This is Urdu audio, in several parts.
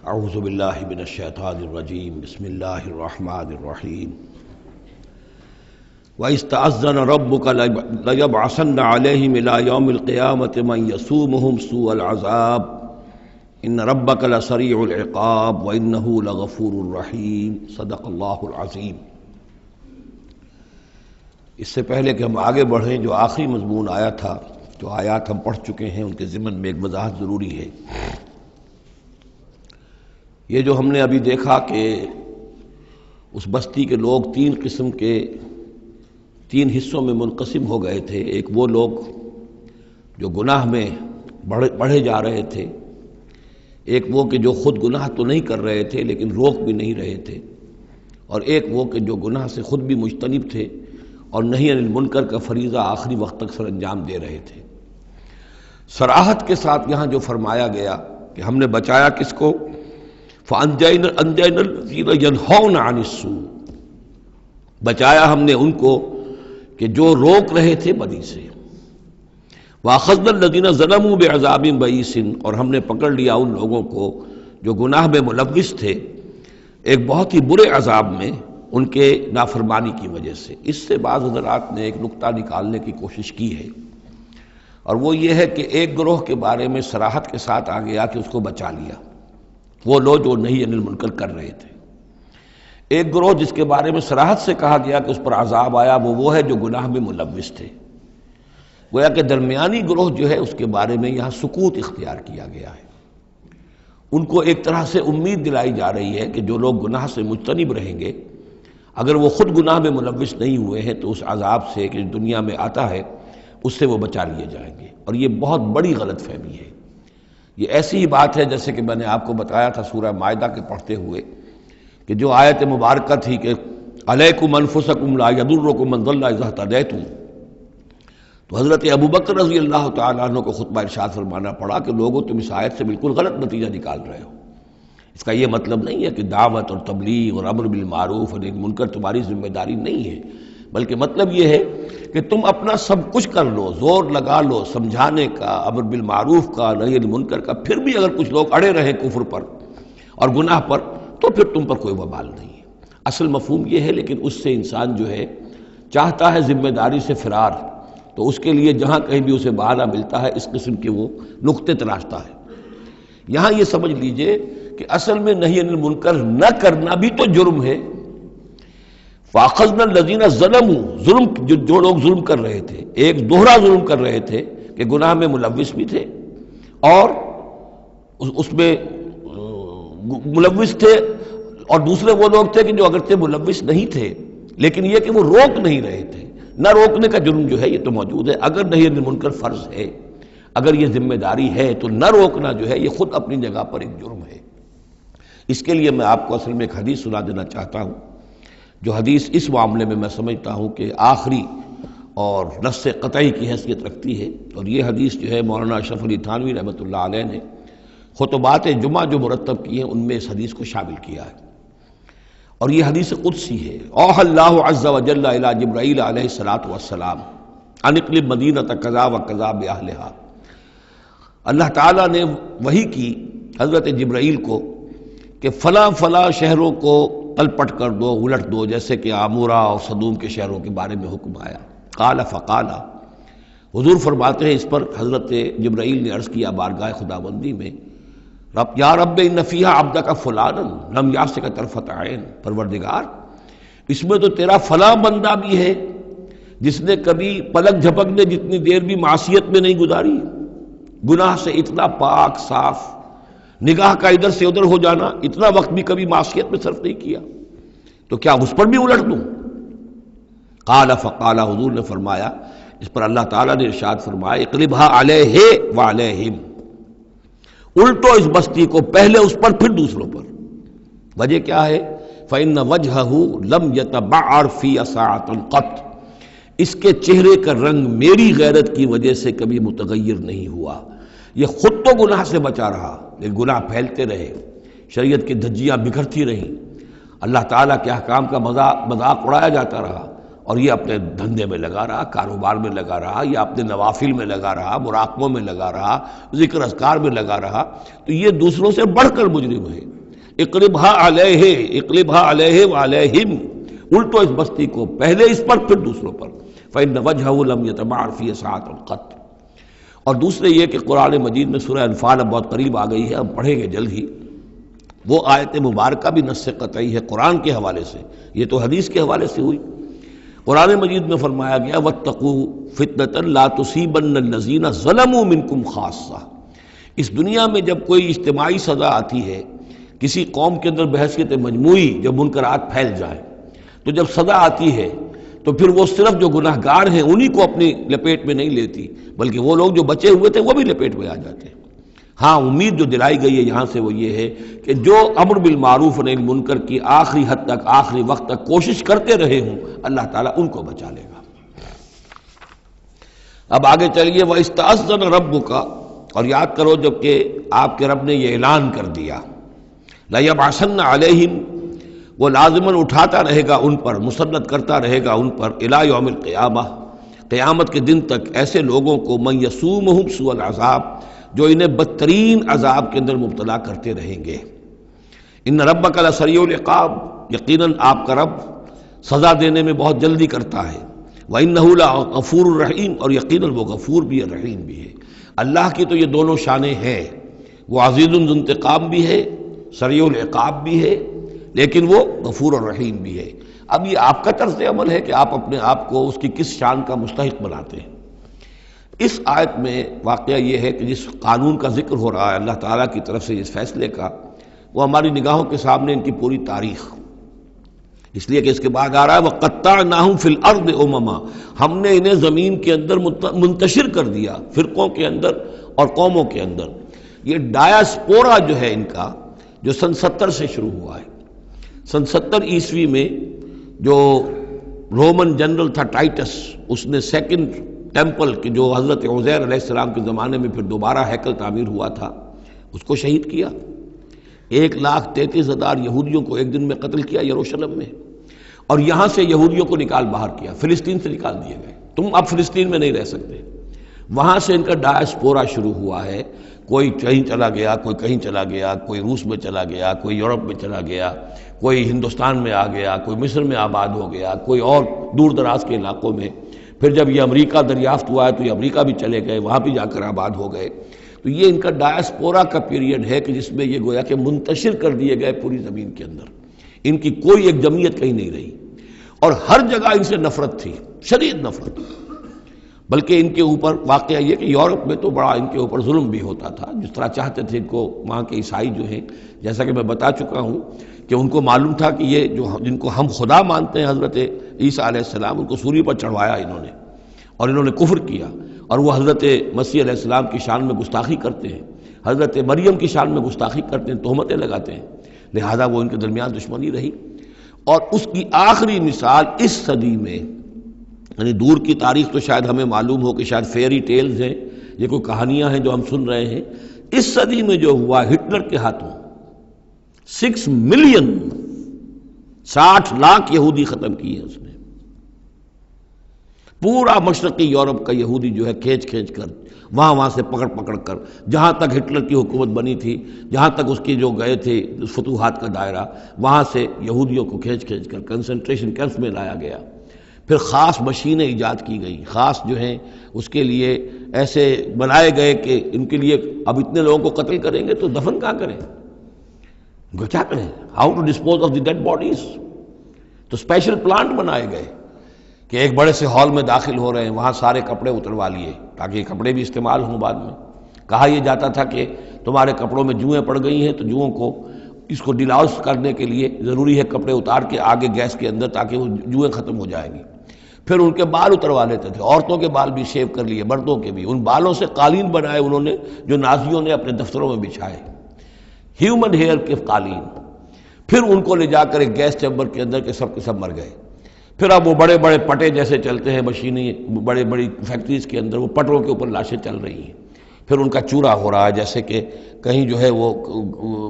اعوذ باللہ من الشیطان الرجیم بسم اللہ الرحمن الرحیم وَإِذْ تَأَذَّنَ رَبُّكَ لَيَبْعَثَنَّ عَلَيْهِمْ إِلَى يَوْمِ الْقِيَامَةِ مَنْ يَسُومُهُمْ سُوءَ الْعَذَابِ إِنَّ رَبَّكَ لَسَرِيعُ الْعِقَابِ وَإِنَّهُ لَغَفُورٌ رَحِيمٌ صدق اللہ العظیم۔ اس سے پہلے کہ ہم آگے بڑھیں، جو آخری مضمون آیا تھا، جو آیات ہم پڑھ چکے ہیں، ان کے ضمن میں ایک وضاحت ضروری ہے۔ یہ جو ہم نے ابھی دیکھا کہ اس بستی کے لوگ تین قسم کے تین حصوں میں منقسم ہو گئے تھے۔ ایک وہ لوگ جو گناہ میں بڑھے جا رہے تھے، ایک وہ کہ جو خود گناہ تو نہیں کر رہے تھے لیکن روک بھی نہیں رہے تھے، اور ایک وہ کہ جو گناہ سے خود بھی مجتنب تھے اور نہی عن المنکر کا فریضہ آخری وقت تک سر انجام دے رہے تھے۔ صراحت کے ساتھ یہاں جو فرمایا گیا کہ ہم نے بچایا کس کو؟ فَأَنْجَيْنَا الَّذِينَ يَنْهَوْنَ عَنِ السُّوءِ، بچایا ہم نے ان کو کہ جو روک رہے تھے بدی سے۔ وَأَخَذْنَا الَّذِينَ ظَلَمُوا بِعَذَابٍ بَئِيسٍ، اور ہم نے پکڑ لیا ان لوگوں کو جو گناہ میں ملوث تھے ایک بہت ہی برے عذاب میں ان کے نافرمانی کی وجہ سے۔ اس سے بعض حضرات نے ایک نقطہ نکالنے کی کوشش کی ہے، اور وہ یہ ہے کہ ایک گروہ کے بارے میں صراحت کے ساتھ آ گیا کہ اس کو بچا لیا، وہ لوگ جو نہی عن المنکر کر رہے تھے۔ ایک گروہ جس کے بارے میں صراحت سے کہا گیا کہ اس پر عذاب آیا، وہ ہے جو گناہ میں ملوث تھے۔ گویا کہ درمیانی گروہ جو ہے اس کے بارے میں یہاں سکوت اختیار کیا گیا ہے۔ ان کو ایک طرح سے امید دلائی جا رہی ہے کہ جو لوگ گناہ سے مجتنب رہیں گے، اگر وہ خود گناہ میں ملوث نہیں ہوئے ہیں تو اس عذاب سے کہ دنیا میں آتا ہے اس سے وہ بچا لیے جائیں گے۔ اور یہ بہت بڑی غلط فہمی ہے۔ یہ ایسی ہی بات ہے جیسے کہ میں نے آپ کو بتایا تھا سورہ مائدہ کے پڑھتے ہوئے کہ جو آیت مبارکہ تھی کہ علیکم انفسکم لا یضرکم من ضل اذا اہتدیتم، تو حضرت ابوبکر رضی اللہ تعالیٰ عنہ کو خطبہ ارشاد فرمانا پڑا کہ لوگوں تم اس آیت سے بالکل غلط نتیجہ نکال رہے ہو۔ اس کا یہ مطلب نہیں ہے کہ دعوت اور تبلیغ اور امر بالمعروف اور منکر تمہاری ذمہ داری نہیں ہے، بلکہ مطلب یہ ہے کہ تم اپنا سب کچھ کر لو، زور لگا لو سمجھانے کا، امر بالمعروف کا، نہی عن المنکر کا، پھر بھی اگر کچھ لوگ اڑے رہیں کفر پر اور گناہ پر تو پھر تم پر کوئی وبال نہیں ہے۔ اصل مفہوم یہ ہے، لیکن اس سے انسان جو ہے چاہتا ہے ذمہ داری سے فرار، تو اس کے لیے جہاں کہیں بھی اسے بہانہ ملتا ہے اس قسم کے وہ نقطے تراشتا ہے۔ یہاں یہ سمجھ لیجئے کہ اصل میں نہی عن المنکر نہ کرنا بھی تو جرم ہے۔ فَأَخَذْنَا الَّذِينَ ظَلَمُوا، ظلم جو لوگ ظلم کر رہے تھے، ایک دوہرا ظلم کر رہے تھے کہ گناہ میں ملوث بھی تھے اور اس میں ملوث تھے، اور دوسرے وہ لوگ تھے کہ جو اگرچہ ملوث نہیں تھے لیکن یہ کہ وہ روک نہیں رہے تھے۔ نہ روکنے کا جرم جو ہے یہ تو موجود ہے۔ اگر نہی عن المنکر فرض ہے، اگر یہ ذمہ داری ہے، تو نہ روکنا جو ہے یہ خود اپنی جگہ پر ایک جرم ہے۔ اس کے لیے میں آپ کو اصل میں ایک حدیث سنا دینا چاہتا ہوں، جو حدیث اس معاملے میں میں سمجھتا ہوں کہ آخری اور نص قطعی کی حیثیت رکھتی ہے۔ اور یہ حدیث جو ہے مولانا اشرف علی تھانوی رحمۃ اللہ علیہ نے خطبات جمعہ جو مرتب کی ہیں ان میں اس حدیث کو شامل کیا ہے، اور یہ حدیث قدسی ہے۔ اوحى اللہ عز وجل الی جبرائیل علیہ الصلوۃ والسلام ان اقلب مدینہ کذا و کذا باہلھا، اللہ تعالیٰ نے وحی کی حضرت جبرائیل کو کہ فلاں فلاں شہروں کو تلپٹ کر دو، الٹ دو، جیسے کہ عمورہ اور صدوم کے شہروں کے بارے میں حکم آیا۔ قال فقال، حضور فرماتے ہیں اس پر حضرت جبرائیل نے عرض کیا بارگاہ خداوندی میں، رب یا رب ان فیہا عبدک فلانا لم یعصک طرفۃ عین، پروردگار اس میں تو تیرا فلاں بندہ بھی ہے جس نے کبھی پلک جھپکنے جتنی دیر بھی معصیت میں نہیں گزاری، گناہ سے اتنا پاک صاف، نگاہ کا ادھر سے ادھر ہو جانا، اتنا وقت بھی کبھی معصیت میں صرف نہیں کیا، تو کیا اس پر بھی الٹ دوں؟ قال فقال، حضور نے فرمایا، اس پر اللہ تعالیٰ نے ارشاد فرمایا اقلبها علیہ وعلیہم، الٹو اس بستی کو، پہلے اس پر پھر دوسروں پر۔ وجہ کیا ہے؟ فإن وجهه لم يتبعر في ساعة قط، اس کے چہرے کا رنگ میری غیرت کی وجہ سے کبھی متغیر نہیں ہوا۔ یہ خود تو گناہ سے بچا رہا لیکن گناہ پھیلتے رہے، شریعت کی دھجیاں بکھرتی رہیں، اللہ تعالیٰ کے احکام کا مذاق اڑایا جاتا رہا، اور یہ اپنے دھندے میں لگا رہا، کاروبار میں لگا رہا، یا اپنے نوافل میں لگا رہا، مراقبوں میں لگا رہا، ذکر اذکار میں لگا رہا، تو یہ دوسروں سے بڑھ کر مجرم ہے۔ اقلبھا علیہ، اقلبھا علیہ وعلیہم، الٹو اس بستی کو، پہلے اس پر پھر دوسروں پر۔ فإن وجهه لم يتبعر فی ساعۃ قط۔ اور دوسرے یہ کہ قرآن مجید میں سورہ انفال اب بہت قریب آ گئی ہے، ہم پڑھیں گے جلد ہی، وہ آیت مبارکہ بھی نص قطعی ہے قرآن کے حوالے سے، یہ تو حدیث کے حوالے سے ہوئی۔ قرآن مجید میں فرمایا گیا واتقوا فتنة لا تصیبن الذین ظلموا منکم خاصہ۔ اس دنیا میں جب کوئی اجتماعی سزا آتی ہے، کسی قوم کے اندر بحیثیت مجموعی جب منکرات پھیل جائیں، تو جب سزا آتی ہے تو پھر وہ صرف جو گناہ گار ہیں انہی کو اپنی لپیٹ میں نہیں لیتی، بلکہ وہ لوگ جو بچے ہوئے تھے وہ بھی لپیٹ میں آ جاتے ہیں۔ ہاں، امید جو دلائی گئی ہے یہاں سے وہ یہ ہے کہ جو امر بالمعروف و نہی عن المنکر کی آخری حد تک، آخری وقت تک کوشش کرتے رہے ہوں، اللہ تعالیٰ ان کو بچا لے گا۔ اب آگے چلیے، وَإِسْتَأْذَنَ رَبُّكَ، اور یاد کرو جب کہ آپ کے رب نے یہ اعلان کر دیا، لَيَبْعَثَنَّ عَلَيْهِمْ، وہ لازماً اٹھاتا رہے گا ان پر، مسلط کرتا رہے گا ان پر، الی یوم القیامہ، قیامت کے دن تک، ایسے لوگوں کو من یسومہم سوء العذاب، جو انہیں بدترین عذاب کے اندر مبتلا کرتے رہیں گے۔ ان ربک لسریع العقاب، یقیناً آپ کا رب سزا دینے میں بہت جلدی کرتا ہے۔ وَإِنَّهُ لَغَفُورٌ رَحِيمٌ، اور یقیناً وہ غفور بھی ہے، رحیم بھی ہے۔ اللہ کی تو یہ دونوں شانیں ہیں، وہ عزیز ذو انتقام بھی ہے، سریع العقاب بھی ہے، لیکن وہ غفور اور رحیم بھی ہے۔ اب یہ آپ کا طرز عمل ہے کہ آپ اپنے آپ کو اس کی کس شان کا مستحق بناتے ہیں۔ اس آیت میں واقعہ یہ ہے کہ جس قانون کا ذکر ہو رہا ہے اللہ تعالیٰ کی طرف سے، اس فیصلے کا، وہ ہماری نگاہوں کے سامنے ان کی پوری تاریخ، اس لیے کہ اس کے بعد آ رہا ہے وَقَطَّعْنَاهُمْ فِي الْأَرْضِ أُمَمًا، ہم نے انہیں زمین کے اندر منتشر کر دیا، فرقوں کے اندر اور قوموں کے اندر۔ یہ ڈایاسپورا جو ہے ان کا، جو سن 70 سے شروع ہوا ہے، سن 70 عیسوی میں جو رومن جنرل تھا ٹائٹس، اس نے سیکنڈ ٹیمپل کی، جو حضرت عزیر علیہ السلام کے زمانے میں پھر دوبارہ ہیکل تعمیر ہوا تھا، اس کو شہید کیا۔ 1,33,000 یہودیوں کو ایک دن میں قتل کیا یروشلم میں، اور یہاں سے یہودیوں کو نکال باہر کیا، فلسطین سے نکال دیے گئے، تم اب فلسطین میں نہیں رہ سکتے۔ وہاں سے ان کا ڈایاسپورا شروع ہوا ہے، کوئی کہیں چلا گیا، کوئی کہیں چلا گیا، کوئی روس میں چلا گیا، کوئی یورپ میں چلا گیا، کوئی ہندوستان میں آ گیا، کوئی مصر میں آباد ہو گیا، کوئی اور دور دراز کے علاقوں میں۔ پھر جب یہ امریکہ دریافت ہوا ہے تو یہ امریکہ بھی چلے گئے، وہاں بھی جا کر آباد ہو گئے۔ تو یہ ان کا ڈایاسپورا کا پیریڈ ہے کہ جس میں یہ گویا کہ منتشر کر دیے گئے پوری زمین کے اندر، ان کی کوئی ایک جمعیت کہیں نہیں رہی، اور ہر جگہ ان سے نفرت تھی، شدید نفرت۔ بلکہ ان کے اوپر واقعہ یہ کہ یورپ میں تو بڑا ان کے اوپر ظلم بھی ہوتا تھا، جس طرح چاہتے تھے ان کو وہاں کے عیسائی جو ہیں، جیسا کہ میں بتا چکا ہوں کہ ان کو معلوم تھا کہ یہ جو جن کو ہم خدا مانتے ہیں حضرت عیسیٰ علیہ السلام، ان کو سولی پر چڑھوایا انہوں نے، اور انہوں نے کفر کیا، اور وہ حضرت مسیح علیہ السلام کی شان میں گستاخی کرتے ہیں، حضرت مریم کی شان میں گستاخی کرتے ہیں، تہمتیں لگاتے ہیں، لہذا وہ ان کے درمیان دشمنی رہی۔ اور اس کی آخری مثال اس صدی میں، یعنی دور کی تاریخ تو شاید ہمیں معلوم ہو کہ شاید فیری ٹیلز ہیں، یہ کوئی کہانیاں ہیں جو ہم سن رہے ہیں، اس صدی میں جو ہوا ہٹلر کے ہاتھوں 6 ملین 60 لاکھ یہودی ختم کیے اس نے، پورا مشرقی یورپ کا یہودی جو ہے کھینچ کھینچ کر، وہاں سے پکڑ پکڑ کر، جہاں تک ہٹلر کی حکومت بنی تھی، جہاں تک اس کی جو گئے تھے فتوحات کا دائرہ، وہاں سے یہودیوں کو کھینچ کھینچ کر کنسنٹریشن کیمپس میں لایا گیا۔ پھر خاص مشینیں ایجاد کی گئیں، خاص جو ہیں اس کے لیے ایسے بنائے گئے کہ ان کے لیے اب اتنے لوگوں کو قتل کریں گے تو دفن کہاں کریں، ان کو کیا کریں، how to dispose of the dead bodies. تو اسپیشل پلانٹ بنائے گئے کہ ایک بڑے سے ہال میں داخل ہو رہے ہیں، وہاں سارے کپڑے اتروا لیے تاکہ یہ کپڑے بھی استعمال ہوں بعد میں۔ کہا یہ جاتا تھا کہ تمہارے کپڑوں میں جوئیں پڑ گئی ہیں تو جوؤں کو اس کو ڈیلاؤس کرنے کے لیے ضروری ہے کپڑے اتار کے آگے گیس کے اندر تاکہ وہ جوئیں ختم ہو جائیں گی۔ پھر ان کے بال اتروا لیتے تھے، عورتوں کے بال بھی شیو کر لیے، مردوں کے بھی، ان بالوں سے قالین بنائے انہوں نے جو نازیوں نے اپنے دفتروں میں بچھائے، ہیومن ہیئر کے قالین۔ پھر ان کو لے جا کر ایک گیس چیمبر کے اندر کے سب مر گئے۔ پھر اب وہ بڑے بڑے پٹے جیسے چلتے ہیں مشینیں، بڑے بڑی فیکٹریز کے اندر وہ پٹوں کے اوپر لاشیں چل رہی ہیں، پھر ان کا چورا ہو رہا ہے، جیسے کہ کہیں جو ہے وہ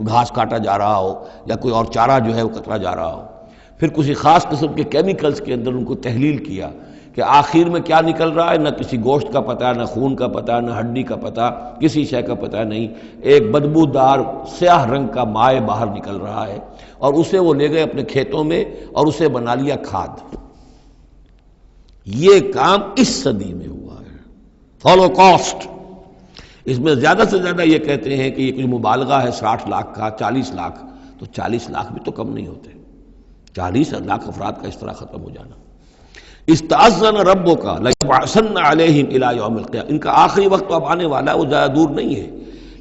گھاس کاٹا جا رہا ہو یا کوئی اور چارہ جو ہے وہ کترا جا رہا ہو۔ پھر کسی خاص قسم کے کیمیکلز کے اندر ان کو تحلیل کیا کہ آخر میں کیا نکل رہا ہے، نہ کسی گوشت کا پتہ، نہ خون کا پتہ، نہ ہڈی کا پتہ، کسی شے کا پتہ نہیں، ایک بدبودار سیاہ رنگ کا مائع باہر نکل رہا ہے، اور اسے وہ لے گئے اپنے کھیتوں میں اور اسے بنا لیا کھاد۔ یہ کام اس صدی میں ہوا ہے، ہولوکاسٹ۔ اس میں زیادہ سے زیادہ یہ کہتے ہیں کہ یہ کچھ مبالغہ ہے 60 لاکھ کا، 40 لاکھ، تو 40 لاکھ بھی تو کم نہیں ہوتے، 40 لاکھ افراد کا اس طرح ختم ہو جانا۔ استأذن ربک لیبعثن علیہم الی یوم القیامہ، ان کا آخری وقت تو اب آنے والا ہے، وہ زیادہ دور نہیں ہے،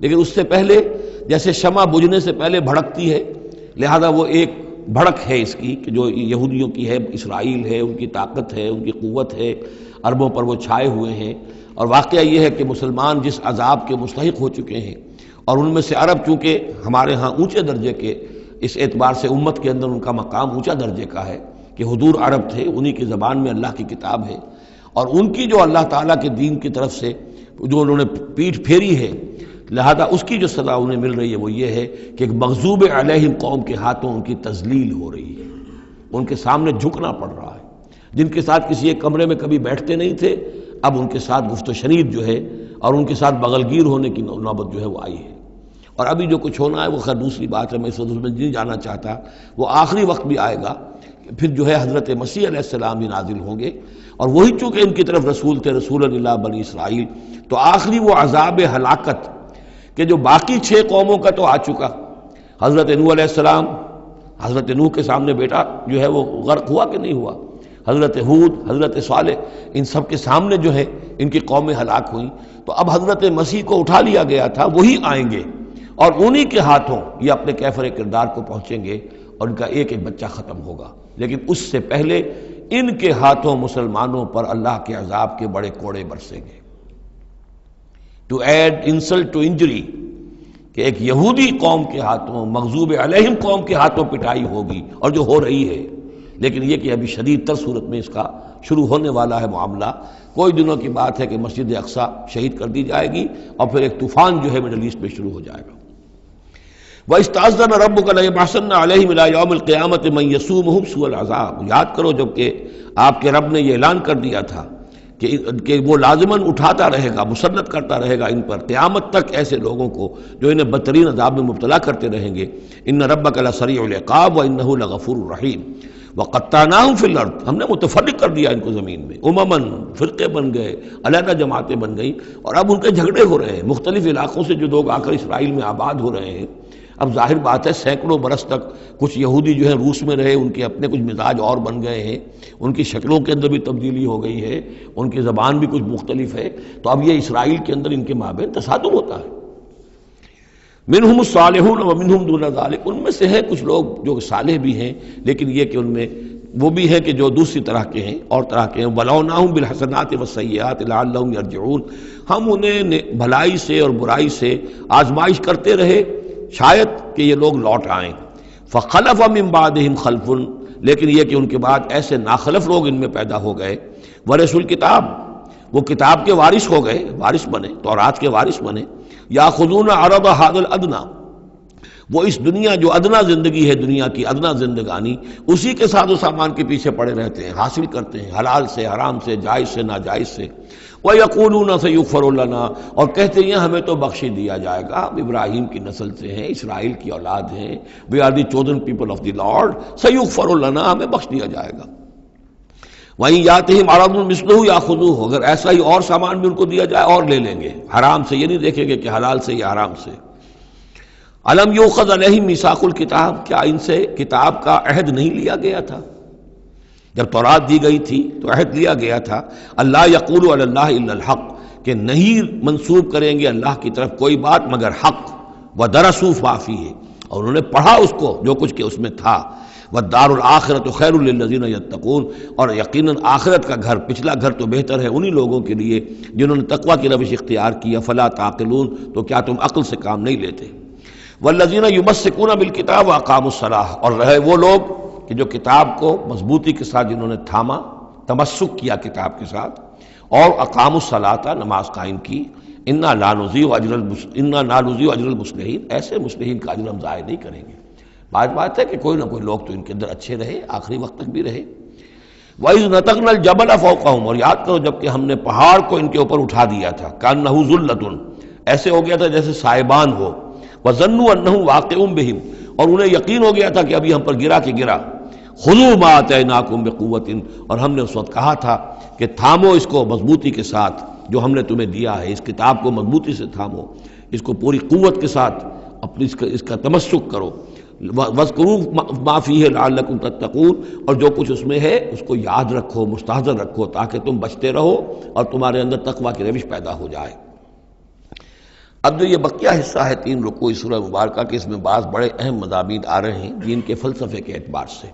لیکن اس سے پہلے جیسے شمع بجھنے سے پہلے بھڑکتی ہے، لہذا وہ ایک بھڑک ہے اس کی کہ جو یہودیوں کی ہے، اسرائیل ہے، ان کی طاقت ہے، ان کی قوت ہے، عربوں پر وہ چھائے ہوئے ہیں، اور واقعہ یہ ہے کہ مسلمان جس عذاب کے مستحق ہو چکے ہیں، اور ان میں سے عرب چونکہ ہمارے ہاں اونچے درجے کے، اس اعتبار سے امت کے اندر ان کا مقام اونچا درجے کا ہے کہ حضور عرب تھے، انہی کی زبان میں اللہ کی کتاب ہے، اور ان کی جو اللہ تعالیٰ کے دین کی طرف سے جو انہوں نے پیٹھ پھیری ہے، لہذا اس کی جو سزا انہیں مل رہی ہے وہ یہ ہے کہ ایک مغضوب علیہم قوم کے ہاتھوں ان کی تذلیل ہو رہی ہے، ان کے سامنے جھکنا پڑ رہا ہے۔ جن کے ساتھ کسی ایک کمرے میں کبھی بیٹھتے نہیں تھے، اب ان کے ساتھ گفت و شنید جو ہے اور ان کے ساتھ بغل گیر ہونے کی نوبت جو ہے وہ آئی ہے۔ اور ابھی جو کچھ ہونا ہے وہ خیر دوسری بات ہے، میں اس میں نہیں جانا چاہتا، وہ آخری وقت بھی آئے گا، پھر جو ہے حضرت مسیح علیہ السلام بھی نازل ہوں گے، اور وہی چونکہ ان کی طرف رسول تھے، رسول اللہ بنی اسرائیل، تو آخری وہ عذاب ہلاکت کہ جو باقی 6 قوموں کا تو آ چکا، حضرت نوح علیہ السلام، حضرت نوح کے سامنے بیٹا جو ہے وہ غرق ہوا کہ نہیں ہوا، حضرت ہود، حضرت صالح، ان سب کے سامنے جو ہے ان کی قومیں ہلاک ہوئیں، تو اب حضرت مسیح کو اٹھا لیا گیا تھا، وہی آئیں گے اور انہی کے ہاتھوں یہ اپنے کیفر کردار کو پہنچیں گے اور ان کا ایک ایک بچہ ختم ہوگا، لیکن اس سے پہلے ان کے ہاتھوں مسلمانوں پر اللہ کے عذاب کے بڑے کوڑے برسیں گے۔ To add insult to injury, کہ ایک یہودی قوم کے ہاتھوں، مغضوب علیہم قوم کے ہاتھوں پٹائی ہوگی، اور جو ہو رہی ہے، لیکن یہ کہ ابھی شدید تر صورت میں اس کا شروع ہونے والا ہے معاملہ۔ کوئی دنوں کی بات ہے کہ مسجد اقصی شہید کر دی جائے گی، اور پھر ایک طوفان جو ہے مڈل ایسٹ میں شروع ہو جائے گا۔ وَإِسْتَأْذَنَ رَبُّكَ لَيَبْعَثَنَّ عَلَيْهِمْ إِلَىٰ يَوْمِ الْقِيَامَةِ مَن يَسُومُهُمْ سُوءَ الْعَذَابِ، یاد کرو جب کہ آپ کے رب نے یہ اعلان کر دیا تھا کہ وہ لازماً اٹھاتا رہے گا، مسلط کرتا رہے گا ان پر قیامت تک ایسے لوگوں کو جو انہیں بدترین عذاب میں مبتلا کرتے رہیں گے۔ ان ربک لسریع العقاب وانہ لغفور رحیم وقطعناہم فی الارض، ہم نے متفرق کر دیا ان کو زمین میں، امماً، فرقے بن گئے، علیحدہ جماعتیں بن گئیں، اور اب ان کے جھگڑے ہو رہے ہیں مختلف علاقوں سے جو لوگ آ کر اسرائیل میں آباد ہو رہے ہیں۔ اب ظاہر بات ہے سینکڑوں برس تک کچھ یہودی جو ہیں روس میں رہے، ان کے اپنے کچھ مزاج اور بن گئے ہیں، ان کی شکلوں کے اندر بھی تبدیلی ہو گئی ہے، ان کی زبان بھی کچھ مختلف ہے، تو اب یہ اسرائیل کے اندر ان کے مابین تصادم ہوتا ہے۔ منہم الصالحون ومنہم دون ذلک، ان میں سے ہیں کچھ لوگ جو صالح بھی ہیں، لیکن یہ کہ ان میں وہ بھی ہیں کہ جو دوسری طرح کے ہیں، اور طرح کے ہیں۔ وَلَوْنَاهُمْ بِالْحَسَنَاتِ وَالسَّيِّئَاتِ لَعَلَّهُمْ يَرْجِعُونَ، ہم انہیں بھلائی سے اور برائی سے آزمائش کرتے رہے شاید کہ یہ لوگ لوٹ آئیں۔ فَخَلَفَ مِن بَعْدِهِمْ خَلْفٌ، لیکن یہ کہ ان کے بعد ایسے ناخلف لوگ ان میں پیدا ہو گئے، وَرِثُوا الْكِتَابَ، وہ کتاب کے وارث ہو گئے، وارث بنے، تورات کے وارث بنے۔ یاخذون عرض هذا الادنی، وہ اس دنیا جو ادنا زندگی ہے، دنیا کی ادنا زندگانی، اسی کے ساتھ و سامان کے پیچھے پڑے رہتے ہیں، حاصل کرتے ہیں حلال سے، حرام سے، جائز سے، ناجائز سے۔ وَيَقُولُونَ سَيُغْفَرُ لَنَا، اور کہتے ہیں ہمیں تو بخش دیا جائے گا، ہم ابراہیم کی نسل سے ہیں، اسرائیل کی اولاد ہیں، we are the chosen people of the Lord، سَيُغْفَرُ لَنَا، ہمیں بخش دیا جائے گا۔ وہیں یاتہم عرض مثلہ یاخذوہ، اگر ایسا ہی اور سامان بھی ان کو دیا جائے اور لے لیں گے، حرام سے یہ نہیں دیکھیں گے کہ حلال سے یا حرام سے۔ الم یؤخذ علیہم میثاق الکتاب، کیا ان سے کتاب کا عہد نہیں لیا گیا تھا؟ جب تورات دی گئی تھی تو عہد لیا گیا تھا، اللہ یقول علی اللہ الا الحق، کہ نہیں منسوب کریں گے اللہ کی طرف کوئی بات مگر حق، ودرسوا ما فیہ، اور انہوں نے پڑھا اس کو جو کچھ کہ اس میں تھا، والدار الآخرۃ خیر للذین یتقون، اور یقیناً آخرت کا گھر، پچھلا گھر تو بہتر ہے انہی لوگوں کے لیے جنہوں نے تقویٰ کی روش اختیار کی، فلا تعقلون، تو کیا تم عقل سے کام نہیں لیتے؟ والذین یمسکون بالکتاب واقاموا الصلاۃ، اور رہے وہ لوگ کہ جو کتاب کو مضبوطی کے ساتھ جنہوں نے تھاما، تمسک کیا کتاب کے ساتھ، اور اقاموا الصلاۃ، نماز قائم کی، انا لا نضیع اجر المصلحین، ایسے مصلحین کا اجر ہم ضائع نہیں کریں گے۔ بات ہے کہ کوئی نہ کوئی لوگ تو ان کے اندر اچھے رہے، آخری وقت تک بھی رہے۔ وَإِذْ نَتَقْنَا الْجَبَلَ فَوْقَهُمْ، اور یاد کرو جب کہ ہم نے پہاڑ کو ان کے اوپر اٹھا دیا تھا، كَأَنَّهُ ذُلَّةٌ، ایسے ہو گیا تھا جیسے سائبان ہو، وَظَنُّوا أَنَّهُ واقع بِهِمْ، اور انہیں یقین ہو گیا تھا کہ ابھی ہم پر گرا کہ گرا۔ خُذُوا مَا آتَيْنَاكُمْ بِقُوَّةٍ، اور ہم نے اس وقت کہا تھا کہ تھامو اس کو مضبوطی کے ساتھ جو ہم نے تمہیں دیا ہے، اس کتاب کو مضبوطی سے تھامو، اس کو پوری قوت کے ساتھ اپنی اس کا تمسک کرو۔ وَاذْكُرُوا مَا فِيهِ لَعَلَّكُمْ تَتَّقُونَ، اور جو کچھ اس میں ہے اس کو یاد رکھو، مستحضر رکھو، تاکہ تم بچتے رہو اور تمہارے اندر تقویٰ کی روش پیدا ہو جائے۔ اب جو یہ بقیہ حصہ ہے 3 رکوع سورہ مبارکہ کے، اس میں بعض بڑے اہم مضامین آ رہے ہیں دین کے فلسفے کے اعتبار سے۔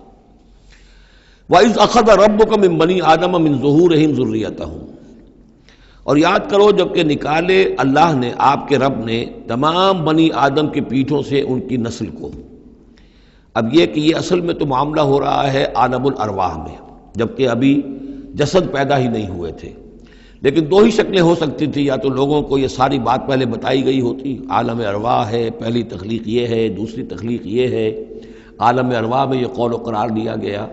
وَإِذْ أَخَذَ رَبُّكَ مِن بَنِي آدَمَ مِن ظُهُورِهِمْ ذُرِّيَّتَهُمْ، اور یاد کرو جب کہ نکالے اللہ نے، آپ کے رب نے، تمام بنی آدم کی پیٹھوں سے ان کی نسل کو۔ اب یہ کہ یہ اصل میں تو معاملہ ہو رہا ہے عالم الارواح میں، جبکہ ابھی جسد پیدا ہی نہیں ہوئے تھے، لیکن 2 ہی شکلیں ہو سکتی تھی، یا تو لوگوں کو یہ ساری بات پہلے بتائی گئی ہوتی، عالم ارواح ہے، پہلی تخلیق یہ ہے، دوسری تخلیق یہ ہے، عالم ارواح میں یہ قول و قرار دیا گیا۔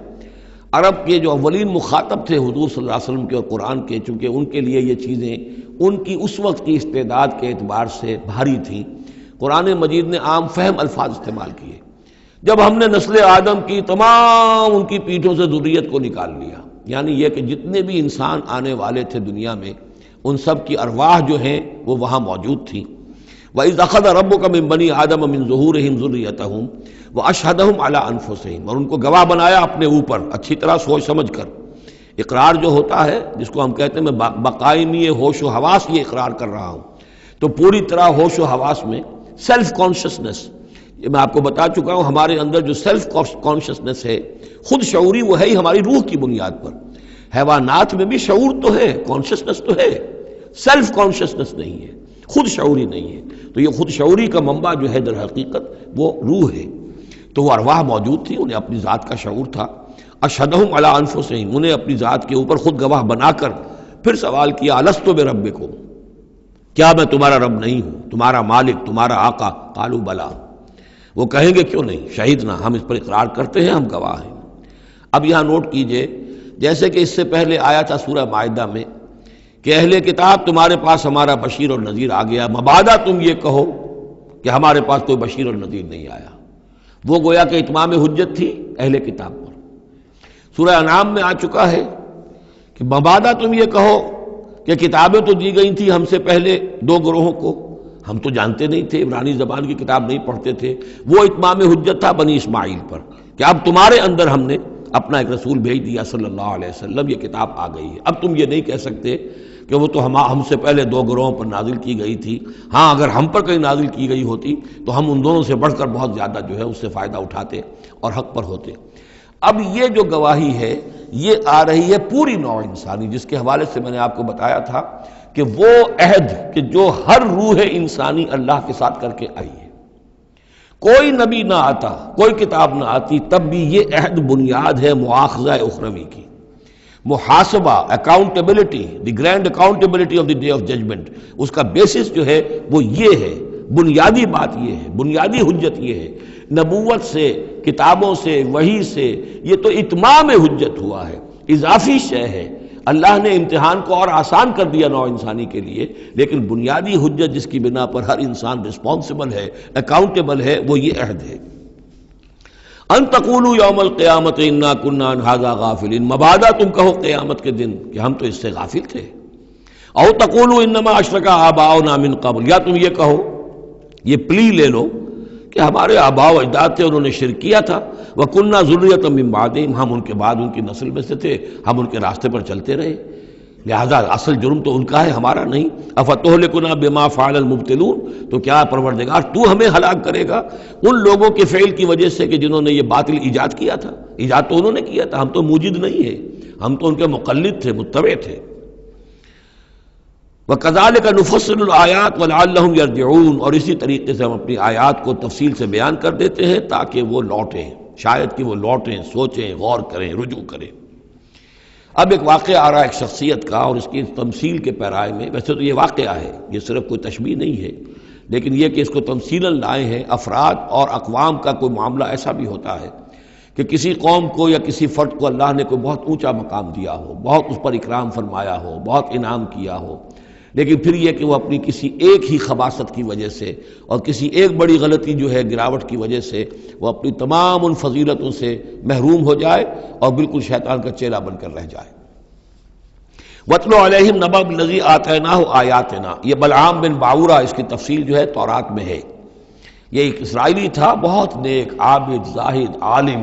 عرب کے جو اولین مخاطب تھے حضور صلی اللہ علیہ وسلم کے اور قرآن کے، چونکہ ان کے لیے یہ چیزیں ان کی اس وقت کی استعداد کے اعتبار سے بھاری تھیں، قرآن مجید نے عام فہم الفاظ استعمال کیے۔ جب ہم نے نسل آدم کی تمام ان کی پیٹھوں سے ذریت کو نکال لیا، یعنی یہ کہ جتنے بھی انسان آنے والے تھے دنیا میں، ان سب کی ارواح جو ہیں وہ وہاں موجود تھیں۔ وَإِذْ أَخَذَ رَبُّكَ مِن بَنِي آدَمَ مِن ظُهُورِهِمْ ذُرِّيَّتَهُمْ وَأَشْهَدَهُمْ عَلَىٰ أَنفُسِهِمْ، اور ان کو گواہ بنایا اپنے اوپر، اچھی طرح سوچ سمجھ کر۔ اقرار جو ہوتا ہے جس کو ہم کہتے ہیں میں بقائمی ہوش و حواس یہ اقرار کر رہا ہوں، تو پوری طرح ہوش و حواس میں سیلف کانشسنس، یہ میں آپ کو بتا چکا ہوں، ہمارے اندر جو سیلف کانشسنس ہے، خود شعوری، وہ ہے ہی ہماری روح کی بنیاد پر۔ حیوانات میں بھی شعور تو ہے، کانشسنس تو ہے، سیلف کانشسنس نہیں ہے، خود شعوری نہیں ہے۔ تو یہ خود شعوری کا منبع جو ہے در حقیقت وہ روح ہے۔ تو وہ ارواح موجود تھی، انہیں اپنی ذات کا شعور تھا۔ اشہدہم علی انفسہم، انہیں اپنی ذات کے اوپر خود گواہ بنا کر پھر سوال کیا، الست بربکم، کیا میں تمہارا رب نہیں ہوں، تمہارا مالک، تمہارا آقا؟ قالوا بلا، وہ کہیں گے کیوں نہیں، شہیدنا، ہم اس پر اقرار کرتے ہیں، ہم گواہ ہیں۔ اب یہاں نوٹ کیجئے، جیسے کہ اس سے پہلے آیا تھا سورہ مائدہ میں کہ اہل کتاب تمہارے پاس ہمارا بشیر اور نذیر آ گیا، مبادا تم یہ کہو کہ ہمارے پاس کوئی بشیر اور نذیر نہیں آیا۔ وہ گویا کہ اتمام حجت تھی اہل کتاب پر۔ سورہ انعام میں آ چکا ہے کہ مبادا تم یہ کہو کہ کتابیں تو دی گئی تھیں ہم سے پہلے 2 گروہوں کو، ہم تو جانتے نہیں تھے، عبرانی زبان کی کتاب نہیں پڑھتے تھے، وہ اتمام حجت تھا بنی اسماعیل پر کہ اب تمہارے اندر ہم نے اپنا ایک رسول بھیج دیا صلی اللہ علیہ وسلم، یہ کتاب آ گئی ہے۔ اب تم یہ نہیں کہہ سکتے کہ وہ تو ہم سے پہلے 2 گروہوں پر نازل کی گئی تھی، ہاں اگر ہم پر کہیں نازل کی گئی ہوتی تو ہم ان دونوں سے بڑھ کر بہت زیادہ جو ہے اس سے فائدہ اٹھاتے اور حق پر ہوتے۔ اب یہ جو گواہی ہے یہ آ رہی ہے پوری نوع انسانی، جس کے حوالے سے میں نے آپ کو بتایا تھا کہ وہ عہد کہ جو ہر روح انسانی اللہ کے ساتھ کر کے آئی ہے، کوئی نبی نہ آتا، کوئی کتاب نہ آتی، تب بھی یہ عہد بنیاد ہے مواخذہ اخروی کی، محاسبہ، accountability, the grand accountability of the day of judgement, اس کا بیسس جو ہے وہ یہ ہے، بنیادی بات یہ ہے، بنیادی حجت یہ ہے۔ نبوت سے، کتابوں سے، وحی سے، یہ تو اتمام حجت ہوا ہے، اضافی شے ہے۔ اللہ نے امتحان کو اور آسان کر دیا نوع انسانی کے لیے، لیکن بنیادی حجت جس کی بنا پر ہر انسان رسپانسبل ہے، اکاؤنٹیبل ہے، وہ یہ عہد ہے۔ ان تقولوا یوم القیامت انا کنا عن ھذا غافلین، مبادا تم کہو قیامت کے دن کہ ہم تو اس سے غافل تھے۔ او تقولوا انما اشرک آباؤنا من قبل، یا تم یہ کہو، یہ پلی لے لو کہ ہمارے آباء و اجداد تھے، انہوں نے شرک کیا تھا، وَكُنَّا ذُرِّيَّةً مِّن بَعْدِهِمْ، ہم ان کے بعد ان کی نسل میں سے تھے، ہم ان کے راستے پر چلتے رہے، لہذا اصل جرم تو ان کا ہے، ہمارا نہیں۔ أَفَتُهْلِكُنَا بِمَا فَعَلَ الْمُبْطِلُونَ، تو کیا پروردگار تو ہمیں ہلاک کرے گا ان لوگوں کے فعل کی وجہ سے کہ جنہوں نے یہ باطل ایجاد کیا تھا؟ ایجاد تو انہوں نے کیا تھا، ہم تو موجد نہیں ہیں، ہم تو ان کے مقلد تھے، متبع تھے۔ وَكَذَلِكَ نُفَصِّلُ الْآيَاتِ وَلَعَلَّهُمْ يَرْجِعُونَ، اور اسی طریقے سے ہم اپنی آیات کو تفصیل سے بیان کر دیتے ہیں تاکہ وہ لوٹیں، شاید کہ وہ لوٹیں، سوچیں، غور کریں، رجوع کریں۔ اب ایک واقعہ آ رہا ہے ایک شخصیت کا، اور اس کی تمثیل کے پیرائے میں، ویسے تو یہ واقعہ ہے، یہ صرف کوئی تشبیہ نہیں ہے، لیکن یہ کہ اس کو تمثیلاً لائے ہیں، افراد اور اقوام کا کوئی معاملہ ایسا بھی ہوتا ہے کہ کسی قوم کو یا کسی فرد کو اللہ نے کوئی بہت اونچا مقام دیا ہو، بہت اس پر اکرام فرمایا ہو، بہت انعام کیا ہو، لیکن پھر یہ کہ وہ اپنی کسی ایک ہی خباثت کی وجہ سے اور کسی ایک بڑی غلطی جو ہے گراوٹ کی وجہ سے وہ اپنی تمام ان فضیلتوں سے محروم ہو جائے اور بالکل شیطان کا چیلا بن کر رہ جائے۔ وَاتْلُ عَلَيْهِمْ نَبَأَ الَّذِي آتَيْنَاهُ آيَاتِنَا، یہ بلعام بن باورہ اس کی تفصیل جو ہے تورات میں ہے۔ یہ ایک اسرائیلی تھا، بہت نیک، عابد، زاہد، عالم،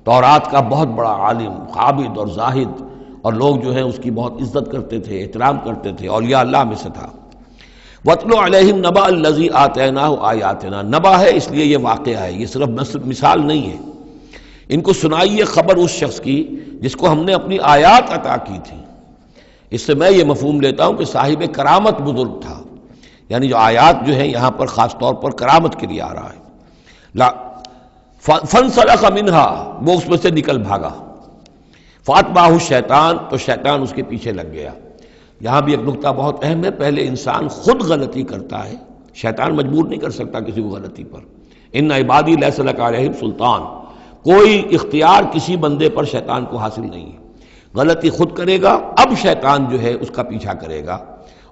تورات کا بہت بڑا عالم، عابد اور زاہد، اور لوگ جو ہیں اس کی بہت عزت کرتے تھے، احترام کرتے تھے، اولیاء اللہ میں سے تھا۔ وَاتْلُ عَلَيْهِمْ نَبَأَ الَّذِي آتَيْنَاهُ آيَاتِنَا، نبا ہے اس لیے یہ واقعہ ہے، یہ صرف مثال نہیں ہے۔ ان کو سنائیے خبر اس شخص کی جس کو ہم نے اپنی آیات عطا کی تھی۔ اس سے میں یہ مفہوم لیتا ہوں کہ صاحب کرامت بزرگ تھا، یعنی جو آیات جو ہیں یہاں پر خاص طور پر کرامت کے لیے آ رہا ہے۔ فَانْسَلَخَ مِنْهَا، وہ اس میں سے نکل بھاگا۔ فَأَتْبَعَهُ الشَّيْطَانُ، تو شیطان اس کے پیچھے لگ گیا۔ یہاں بھی ایک نکتہ بہت اہم ہے، پہلے انسان خود غلطی کرتا ہے، شیطان مجبور نہیں کر سکتا کسی کو غلطی پر۔ ان عبادی لیس لک علیہم سلطان، کوئی اختیار کسی بندے پر شیطان کو حاصل نہیں ہے۔ غلطی خود کرے گا، اب شیطان جو ہے اس کا پیچھا کرے گا،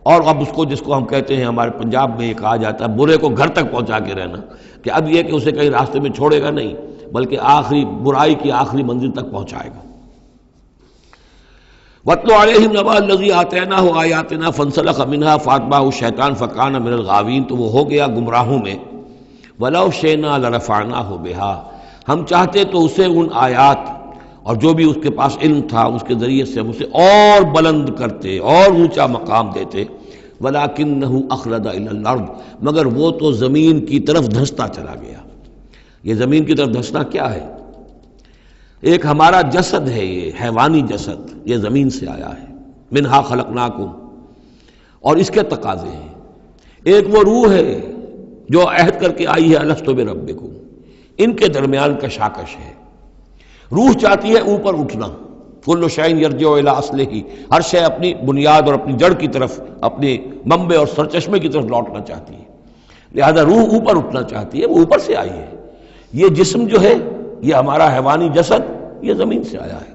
اور اب اس کو، جس کو ہم کہتے ہیں ہمارے پنجاب میں یہ کہا جاتا ہے برے کو گھر تک پہنچا کے رہنا، کہ اب یہ کہ اسے کہیں راستے میں چھوڑے گا نہیں بلکہ آخری برائی کی آخری منزل تک پہنچائے گا۔ وَاتْلُ عَلَيْهِمْ نَبَأَ الَّذِي آتَيْنَاهُ آيَاتِنَا فَانْسَلَخَ مِنْهَا فَأَتْبَعَهُ الشَّيْطَانُ فَكَانَ مِنَ الْغَاوِينَ، تو وہ ہو گیا گمراہوں میں۔ وَلَوْ شِئْنَا لَرَفَعْنَاهُ بِهَا، ہم چاہتے تو اسے ان آیات اور جو بھی اس کے پاس علم تھا اس کے ذریعے سے ہم اسے اور بلند کرتے اور اونچا مقام دیتے۔ وَلَكِنَّهُ أَخْلَدَ إِلَى الْأَرْضِ، مگر وہ تو زمین کی طرف دھنستا چلا گیا۔ یہ زمین کی طرف دھنسنا کیا ہے؟ ایک ہمارا جسد ہے، یہ حیوانی جسد، یہ زمین سے آیا ہے۔ مِنْهَا خَلَقْنَاكُمْ، اور اس کے تقاضے ہیں۔ ایک وہ روح ہے جو عہد کر کے آئی ہے الست بربکم، ان کے درمیان کشاکش ہے۔ روح چاہتی ہے اوپر اٹھنا، کل شیء یرجع الی اصلہ، ہر شے اپنی بنیاد اور اپنی جڑ کی طرف، اپنی منبع اور سرچشمے کی طرف لوٹنا چاہتی ہے، لہذا روح اوپر اٹھنا چاہتی ہے، وہ اوپر سے آئی ہے۔ یہ جسم جو ہے، یہ ہمارا حیوانی جسد، یہ زمین سے آیا ہے،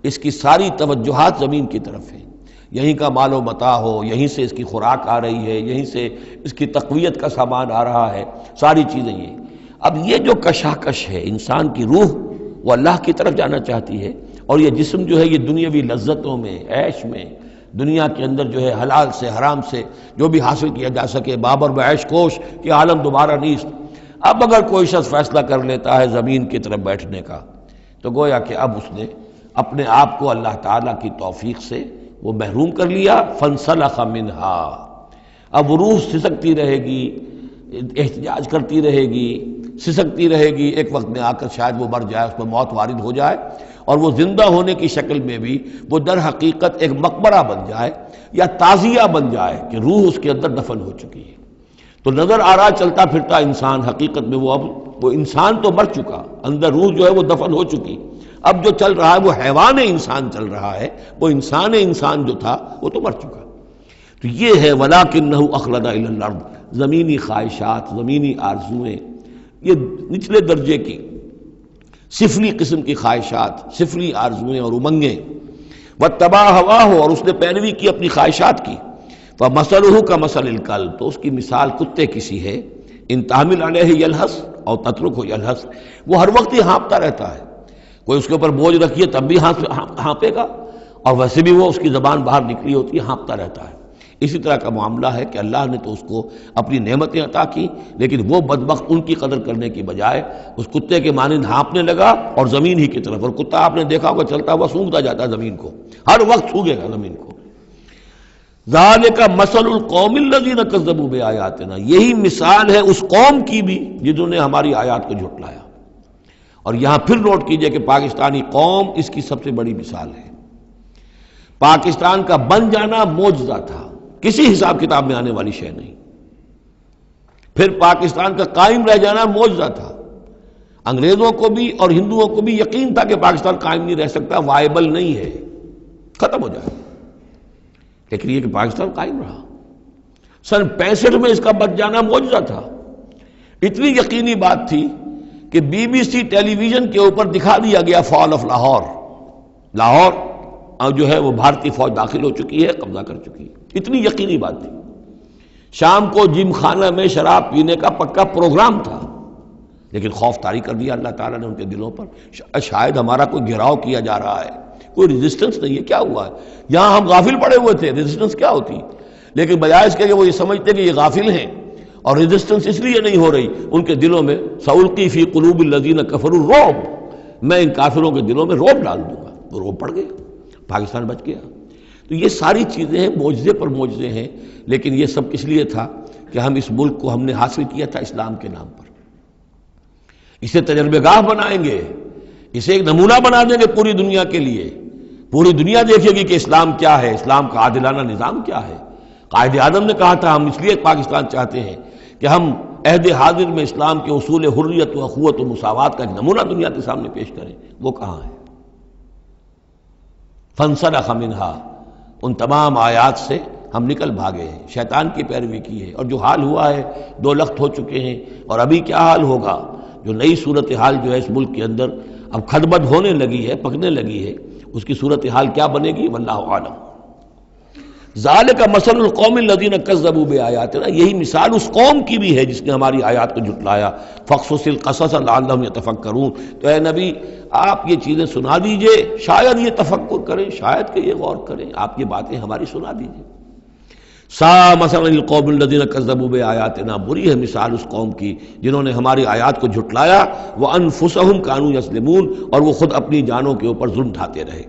اس کی ساری توجہات زمین کی طرف ہیں، یہیں کا مال و متاع ہو، یہیں سے اس کی خوراک آ رہی ہے، یہیں سے اس کی تقویت کا سامان آ رہا ہے، ساری چیزیں یہ۔ اب یہ جو کشاکش ہے، انسان کی روح وہ اللہ کی طرف جانا چاہتی ہے، اور یہ جسم جو ہے یہ دنیاوی لذتوں میں، عیش میں، دنیا کے اندر جو ہے حلال سے حرام سے جو بھی حاصل کیا جا سکے، بابر بعیش کوش کہ عالم دوبارہ نیست۔ اب اگر کوئی شخص فیصلہ کر لیتا ہے زمین کی طرف بیٹھنے کا، تو گویا کہ اب اس نے اپنے آپ کو اللہ تعالیٰ کی توفیق سے وہ محروم کر لیا۔ فَانْسَلَخَ مِنْهَا، اب وہ روح سسکتی رہے گی، احتجاج کرتی رہے گی، سسکتی رہے گی، ایک وقت میں آ کر شاید وہ مر جائے، اس پر موت وارد ہو جائے، اور وہ زندہ ہونے کی شکل میں بھی وہ در حقیقت ایک مقبرہ بن جائے یا تعزیہ بن جائے کہ روح اس کے اندر دفن ہو چکی ہے۔ تو نظر آ رہا چلتا پھرتا انسان، حقیقت میں وہ انسان تو مر چکا، اندر روح جو ہے وہ دفن ہو چکی، اب جو چل رہا ہے وہ حیوان انسان چل رہا ہے، وہ انسان جو تھا وہ تو مر چکا۔ تو یہ ہے وَلَكِنَّهُ أَخْلَدَ إِلَى الْأَرْضِ، زمینی خواہشات، زمینی آرزوئیں، یہ نچلے درجے کی سفلی قسم کی خواہشات، سفلی آرزوئیں اور امنگیں۔ وَاتَّبَعَ هَوَاهُ، اور اس نے پیروی کی اپنی خواہشات کی۔ فَمَثَلُهُ كَمَثَلِ الْكَلْبِ، تو اس کی مثال کتے کی سی ہے۔ إِن تَحْمِلْ عَلَيْهِ يَلْهَثْ أَوْ تَتْرُكْهُ يَلْهَثْ، وہ ہر وقت ہی ہانپتا رہتا ہے، کوئی اس کے اوپر بوجھ رکھیے تب بھی ہانپے گا، اور ویسے بھی وہ اس کی زبان باہر نکلی ہوتی ہے، ہانپتا رہتا ہے۔ اسی طرح کا معاملہ ہے کہ اللہ نے تو اس کو اپنی نعمتیں عطا کی، لیکن وہ بدبخت ان کی قدر کرنے کی بجائے اس کتے کے مانند ہانپنے لگا اور زمین ہی کی طرف، اور کتا آپ نے دیکھا ہوگا چلتا ہوا سونگتا جاتا ہے زمین کو، ہر وقت سونگے گا زمین کو۔ ذالک مثل القوم الذین کذبوا بآیاتنا، یہی مثال ہے اس قوم کی بھی جنہوں نے ہماری آیات کو جھٹلایا۔ اور یہاں پھر نوٹ کیجئے کہ پاکستانی قوم اس کی سب سے بڑی مثال ہے۔ پاکستان کا بن جانا معجزہ تھا، کسی حساب کتاب میں آنے والی شے نہیں۔ پھر پاکستان کا قائم رہ جانا معجزہ تھا، انگریزوں کو بھی اور ہندوؤں کو بھی یقین تھا کہ پاکستان قائم نہیں رہ سکتا، وائبل نہیں ہے، ختم ہو جائے، لیکن یہ کہ پاکستان قائم رہا۔ سن 65 میں اس کا بچ جانا معجزہ تھا. اتنی یقینی بات تھی کہ B B C television کے اوپر دکھا دیا گیا فال آف لاہور. لاہور جو ہے وہ بھارتی فوج داخل ہو چکی ہے، قبضہ کر چکی ہے. اتنی یقینی بات تھی. شام کو جم خانہ میں شراب پینے کا پکا پروگرام تھا، لیکن خوف طاری کر دیا اللہ تعالیٰ نے ان کے دلوں پر. شاید ہمارا کوئی گھیراؤ کیا جا رہا ہے، کوئی ریزسٹنس نہیں ہے، کیا ہوا ہے؟ یہاں ہم غافل پڑے ہوئے تھے، ریزسٹنس کیا ہوتی؟ لیکن بجائے اس کے کہ وہ یہ سمجھتے کہ یہ غافل ہیں اور ریزسٹنس اس لیے نہیں ہو رہی، ان کے دلوں میں سألقی فی قلوب الذین کفروا الرعب، میں ان کافروں کے دلوں میں رعب ڈال دوں گا. وہ رعب پڑ گئے، پاکستان بچ گیا. تو یہ ساری چیزیں ہیں، معجزے پر معجزے ہیں. لیکن یہ سب اس لیے تھا کہ ہم اس ملک کو ہم نے حاصل کیا تھا اسلام کے نام پر. اسے تجربہ گاہ بنائیں گے، اسے ایک نمونہ بنا دیں گے پوری دنیا کے لیے. پوری دنیا دیکھے گی کہ اسلام کیا ہے، اسلام کا عادلانہ نظام کیا ہے. قائد اعظم نے کہا تھا ہم اس لیے پاکستان چاہتے ہیں کہ ہم عہد حاضر میں اسلام کے اصول حریت و اخوت و مساوات کا ایک نمونہ دنیا کے سامنے پیش کریں. وہ کہاں ہے؟ فانسلخ منہا، ان تمام آیات سے ہم نکل بھاگے ہیں، شیطان کی پیروی کی ہے. اور جو حال ہوا ہے 2 لخت ہو چکے ہیں. اور ابھی کیا حال ہوگا؟ جو نئی صورتحال جو ہے اس ملک کے اندر اب کھدبد ہونے لگی ہے، پکنے لگی ہے، اس کی صورتحال کیا بنے گی واللہ عالم. ذالک مثل القوم الذین کذبوا بآیاتنا، یہی مثال اس قوم کی بھی ہے جس نے ہماری آیات کو جھٹلایا. فاقصص القصص لعلہم یتفکرون، تو اے نبی آپ یہ چیزیں سنا دیجئے، شاید یہ تفکر کریں، شاید کہ یہ غور کریں، آپ یہ باتیں ہماری سنا دیجئے. سا مثلا القوم الذین کذبوا بآیاتنا، بری ہے مثال اس قوم کی جنہوں نے ہماری آیات کو جھٹلایا. وانفسہم کانوا یظلمون، اور وہ خود اپنی جانوں کے اوپر ظلم ڈھاتے رہے.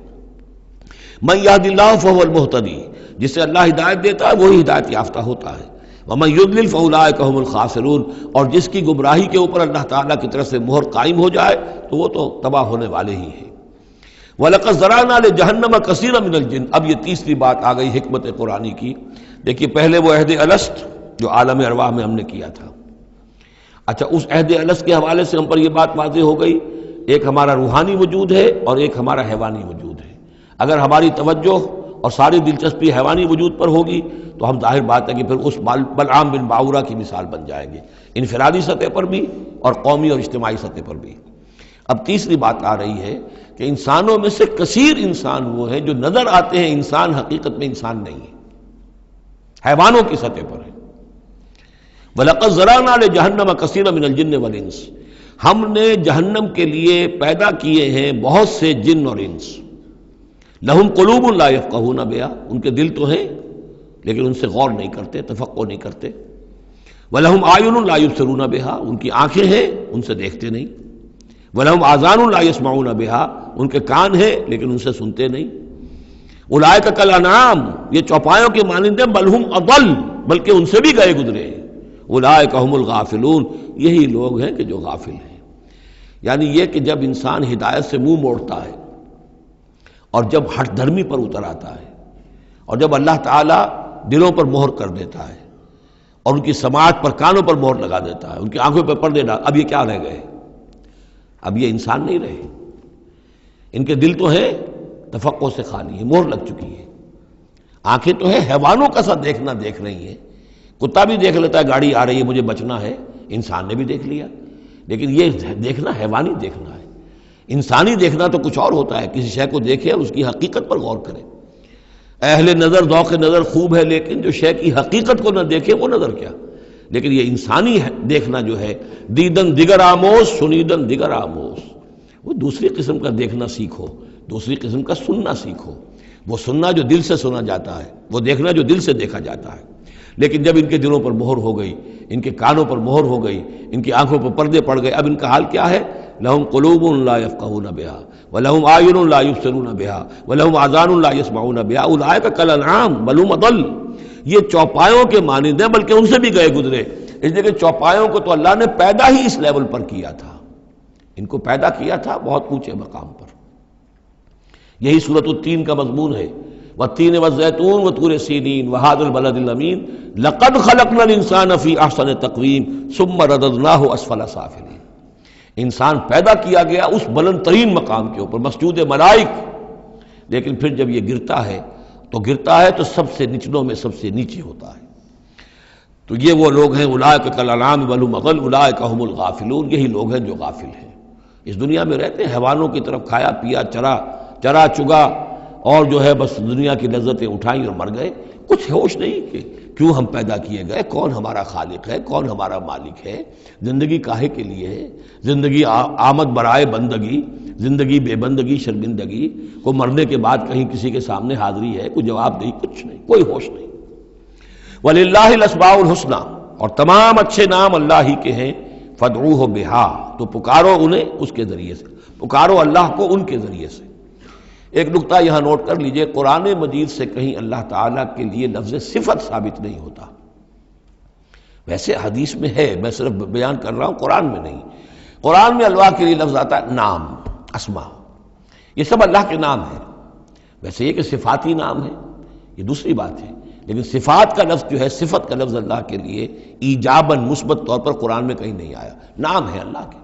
من یہد اللہ فہو المہتدی، جسے اللہ ہدایت دیتا ہے وہی ہدایت یافتہ ہوتا ہے. ومن یضلل فاولئک هم الخاسرون، اور جس کی گمراہی کے اوپر اللہ تعالیٰ کی طرف سے مہر قائم ہو جائے تو وہ تو تباہ ہونے والے ہی ہیں. وَلَقَدْ ذَرَأْنَا لِجَهَنَّمَ كَثِيرًا مِنَ الْجِنِّ، اب یہ تیسری بات آ گئی حکمت قرآنی کی. دیکھیے پہلے وہ عہد الست جو عالم ارواح میں ہم نے کیا تھا. اچھا، اس عہد الست کے حوالے سے ہم پر یہ بات واضح ہو گئی، ایک ہمارا روحانی وجود ہے اور ایک ہمارا حیوانی وجود ہے. اگر ہماری توجہ اور ساری دلچسپی حیوانی وجود پر ہوگی تو ہم ظاہر بات ہے کہ پھر اس بلعام بن باورہ کی مثال بن جائیں گے، انفرادی سطح پر بھی اور قومی اور اجتماعی سطح پر بھی. اب تیسری بات آ رہی ہے کہ انسانوں میں سے کثیر انسان وہ ہیں جو نظر آتے ہیں انسان، حقیقت میں انسان نہیں ہے، حیوانوں کی سطح پر ہے. وَلَقَدْ ذَرَأْنَا لِجَهَنَّمَ كَثِيرًا مِنَ الْجِنِّ وَالْإِنسِ، ہم نے جہنم کے لیے پیدا کیے ہیں بہت سے جن اور انس. لہم قلوب لا یفقہون بہا، ان کے دل تو ہیں لیکن ان سے غور نہیں کرتے، تفقہ نہیں کرتے. وَلَهُمْ أَعْيُنٌ لَا يُبْصِرُونَ بِهَا، ان کی آنکھیں ہیں ان سے دیکھتے نہیں. وَلَهُمْ آذَانٌ لَا يَسْمَعُونَ بِهَا، ان کے کان ہیں لیکن ان سے سنتے نہیں. اولئک کالانعام، یہ چوپایوں کے مانند ہیں، بل ہم اضل، بلکہ ان سے بھی گئے گزرے. اولئک هم الغافلون، یہی لوگ ہیں کہ جو غافل ہیں. یعنی یہ کہ جب انسان ہدایت سے منہ موڑتا ہے اور جب ہٹ دھرمی پر اتر آتا ہے اور جب اللہ تعالیٰ دلوں پر مہر کر دیتا ہے اور ان کی سماعت پر کانوں پر مہر لگا دیتا ہے، ان کی آنکھوں پہ پردے ڈال، اب یہ کیا رہ گئے؟ اب یہ انسان نہیں رہے. ان کے دل تو ہیں تفقع سے خالی ہے، مہر لگ چکی ہے. آنکھیں تو ہیں حیوانوں کا سا دیکھنا دیکھ رہی ہیں. کتا بھی دیکھ لیتا ہے گاڑی آ رہی ہے مجھے بچنا ہے، انسان نے بھی دیکھ لیا. لیکن یہ دیکھنا حیوانی دیکھنا ہے. انسانی دیکھنا تو کچھ اور ہوتا ہے، کسی شے کو دیکھے اور اس کی حقیقت پر غور کرے. اہل نظر ذوق نظر خوب ہے، لیکن جو شے کی حقیقت کو نہ دیکھے وہ نظر کیا. لیکن یہ انسانی دیکھنا جو ہے، دیدن دیگر آموز سنیدن دیگر آموز، وہ دوسری قسم کا دیکھنا سیکھو، دوسری قسم کا سننا سیکھو. وہ سننا جو دل سے سنا جاتا ہے، وہ دیکھنا جو دل سے دیکھا جاتا ہے. لیکن جب ان کے دلوں پر مہر ہو گئی، ان کے کانوں پر مہر ہو گئی، ان کی آنکھوں پر پردے پڑ گئے، اب ان کا حال کیا ہے؟ لہم قلوب لا یفقہون بہا ولہم اعین لا یبصرون بہا ولہم آذان لا یسمعون بہا اولئک کالانعام بل ہم اضل. یہ چوپایوں کے مانند ہیں بلکہ ان سے بھی گئے گزرے. اس لیے کہ چوپایوں کو تو اللہ نے پیدا ہی اس لیول پر کیا تھا، ان کو پیدا کیا تھا بہت اونچے مقام پر. یہی سورۃ التین کا مضمون ہے، والتین والزیتون وطور سینین وہذا البلد الامین لقد خلقنا الانسان فی احسن تقویم ثم رددناہ اسفل سافلین. انسان پیدا کیا گیا اس بلند ترین مقام کے اوپر، مسجود ملائک. لیکن پھر جب یہ گرتا ہے تو سب سے نچلوں میں سب سے نیچے ہوتا ہے. تو یہ وہ لوگ ہیں اولئک کالانعام بل هم اضل اولئک هم الغافلون، یہی لوگ ہیں جو غافل ہیں، اس دنیا میں رہتے ہیں حیوانوں کی طرف کھایا پیا چرا چگا اور جو ہے بس دنیا کی لذتیں اٹھائیں اور مر گئے، کچھ ہوش نہیں کہ کیوں ہم پیدا کیے گئے، کون ہمارا خالق ہے، کون ہمارا مالک ہے، زندگی کاہے کے لیے ہے، زندگی آمد برائے بندگی، زندگی بے بندگی شرمندگی، کو مرنے کے بعد کہیں کسی کے سامنے حاضری ہے، کوئی جواب نہیں، کچھ نہیں، کوئی ہوش نہیں۔ وَلِلَّهِ الْأَسْمَاءُ الْحُسْنَى، اور تمام اچھے نام اللہ ہی کے ہیں، فَادْعُوهُ بِهَا، تو پکارو انہیں اس کے ذریعے سے، پکارو اللہ کو ان کے ذریعے سے۔ ایک نقطہ یہاں نوٹ کر لیجئے، قرآن مجید سے کہیں اللہ تعالیٰ کے لیے لفظ صفت ثابت نہیں ہوتا، ویسے حدیث میں ہے، میں صرف بیان کر رہا ہوں، قرآن میں نہیں۔ قرآن میں اللہ کے لیے لفظ آتا ہے نام، اسما، یہ سب اللہ کے نام ہیں، ویسے یہ کہ صفاتی نام ہے یہ دوسری بات ہے، لیکن صفات کا لفظ جو ہے، صفت کا لفظ اللہ کے لیے ایجاباً مثبت طور پر قرآن میں کہیں نہیں آیا، نام ہے اللہ کے۔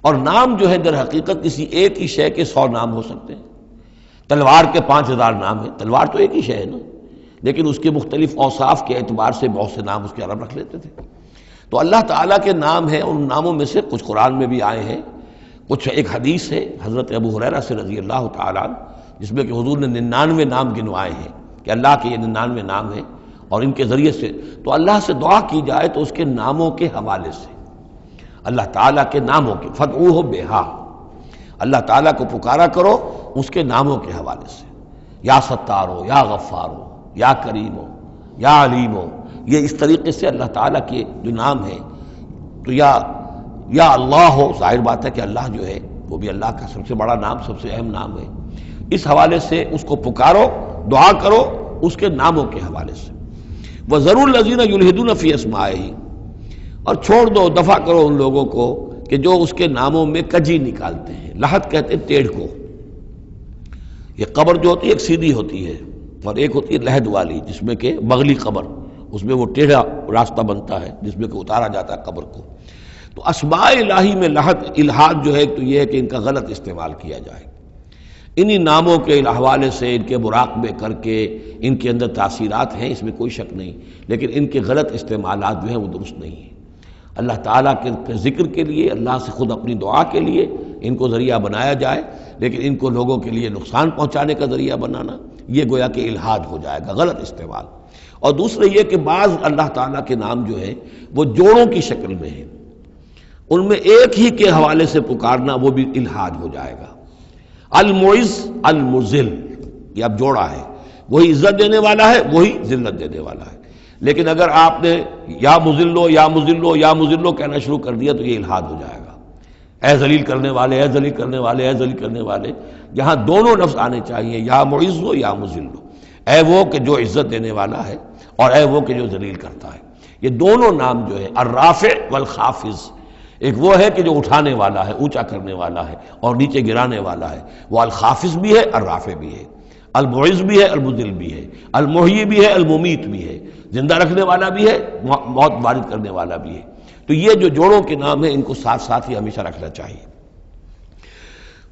اور نام جو ہے در حقیقت کسی ایک ہی شے کے 100 نام ہو سکتے ہیں، تلوار کے 5000 نام ہیں، تلوار تو ایک ہی شے ہے نا، لیکن اس کے مختلف اوصاف کے اعتبار سے بہت سے نام اس کے عرب رکھ لیتے تھے۔ تو اللہ تعالیٰ کے نام ہیں، ان ناموں میں سے کچھ قرآن میں بھی آئے ہیں، کچھ ایک حدیث ہے حضرت ابو ہریرہ سے رضی اللہ تعالیٰ عنہ، جس میں کہ حضور نے 99 نام گنوائے ہیں کہ اللہ کے یہ 99 نام ہیں، اور ان کے ذریعے سے تو اللہ سے دعا کی جائے تو اس کے ناموں کے حوالے سے، اللہ تعالیٰ کے ناموں کے، فَادْعُوهُ بِهَا، اللہ تعالیٰ کو پکارا کرو اس کے ناموں کے حوالے سے، یا ستار ہو، یا غفار ہو، یا کریم ہو، یا علیم ہو، یہ اس طریقے سے اللہ تعالیٰ کے جو نام ہیں، تو یا اللہ ہو، ظاہر بات ہے کہ اللہ جو ہے وہ بھی اللہ کا سب سے بڑا نام، سب سے اہم نام ہے، اس حوالے سے اس کو پکارو، دعا کرو اس کے ناموں کے حوالے سے۔ وَذَرُوا الَّذِينَ يُلْحِدُونَ فِي أَسْمَائِهِ، اور چھوڑ دو، دفع کرو ان لوگوں کو کہ جو اس کے ناموں میں کجی نکالتے ہیں، لحد کہتے ہیں ٹیڑھ کو، یہ قبر جو ہوتی ہے ایک سیدھی ہوتی ہے اور ایک ہوتی ہے لحد والی، جس میں کہ بغلی قبر، اس میں وہ ٹیڑھا راستہ بنتا ہے جس میں کہ اتارا جاتا ہے قبر کو۔ تو اسماء الہی میں لحد الحاد جو ہے تو یہ ہے کہ ان کا غلط استعمال کیا جائے، انہی ناموں کے حوالے سے ان کے مراقبے کر کے ان کے اندر تاثیرات ہیں، اس میں کوئی شک نہیں، لیکن ان کے غلط استعمالات جو ہیں وہ درست نہیں ہیں۔ اللہ تعالیٰ کے ذکر کے لیے، اللہ سے خود اپنی دعا کے لیے ان کو ذریعہ بنایا جائے، لیکن ان کو لوگوں کے لیے نقصان پہنچانے کا ذریعہ بنانا یہ گویا کہ الحاد ہو جائے گا، غلط استعمال۔ اور دوسرے یہ کہ بعض اللہ تعالیٰ کے نام جو ہیں وہ جوڑوں کی شکل میں ہیں، ان میں ایک ہی کے حوالے سے پکارنا وہ بھی الحاد ہو جائے گا۔ المعز المذل، یہ اب جوڑا ہے، وہی عزت دینے والا ہے، وہی ذلت دینے والا ہے، لیکن اگر آپ نے یا مذلو یا مذلو یا مذلو کہنا شروع کر دیا تو یہ الحاد ہو جائے گا، اے ذلیل کرنے والے، اے ذلیل کرنے والے، اے ذلیل کرنے والے، جہاں دونوں لفظ آنے چاہیے، یا معز ہو یا مذل ہو، اے وہ کہ جو عزت دینے والا ہے اور اے وہ کہ جو ذلیل کرتا ہے۔ یہ دونوں نام جو ہے الرافع والخافض، ایک وہ ہے کہ جو اٹھانے والا ہے، اونچا کرنے والا ہے اور نیچے گرانے والا ہے، وہ الخافض بھی ہے، الرافع بھی ہے، المعز بھی ہے، المذل بھی ہے، المحیی بھی ہے، الممیت بھی ہے، زندہ رکھنے والا بھی ہے، موت وارد کرنے والا بھی ہے۔ تو یہ جو جوڑوں کے نام ہیں ان کو ساتھ ساتھ ہی ہمیشہ رکھنا چاہیے۔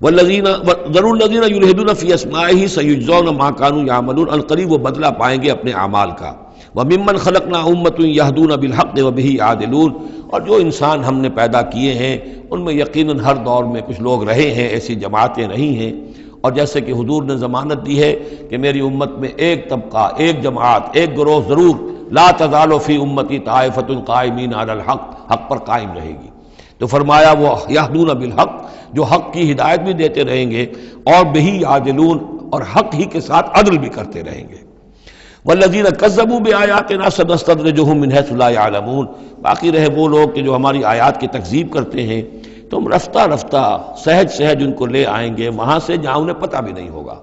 ذروا الذین یلحدون فی اسمائہ سیجزون ما کانوا یعملون، القریب وہ بدلہ پائیں گے اپنے اعمال کا۔ وممن خلقنا امۃ یہدون بالحق وبہ یعدلون، اور جو انسان ہم نے پیدا کیے ہیں ان میں یقیناً ہر دور میں کچھ لوگ رہے ہیں، ایسی جماعتیں رہی ہیں، اور جیسے کہ حضور نے ضمانت دی ہے کہ میری امت میں ایک طبقہ، ایک جماعت، ایک گروہ ضرور، لا تزال فی امتی طائفۃ قائمین علی الحق، حق پر قائم رہے گی۔ تو فرمایا وہ یہدون بالحق، جو حق کی ہدایت بھی دیتے رہیں گے، اور بہی یعدلون، اور حق ہی کے ساتھ عدل بھی کرتے رہیں گے۔ والذین کذبوا بآیاتنا سنستدرجهم من حیث لا یعلمون، باقی رہے وہ لوگ کہ جو ہماری آیات کی تکذیب کرتے ہیں، تم رفتہ رفتہ سہج سہج ان کو لے آئیں گے وہاں سے جہاں انہیں پتہ بھی نہیں ہوگا۔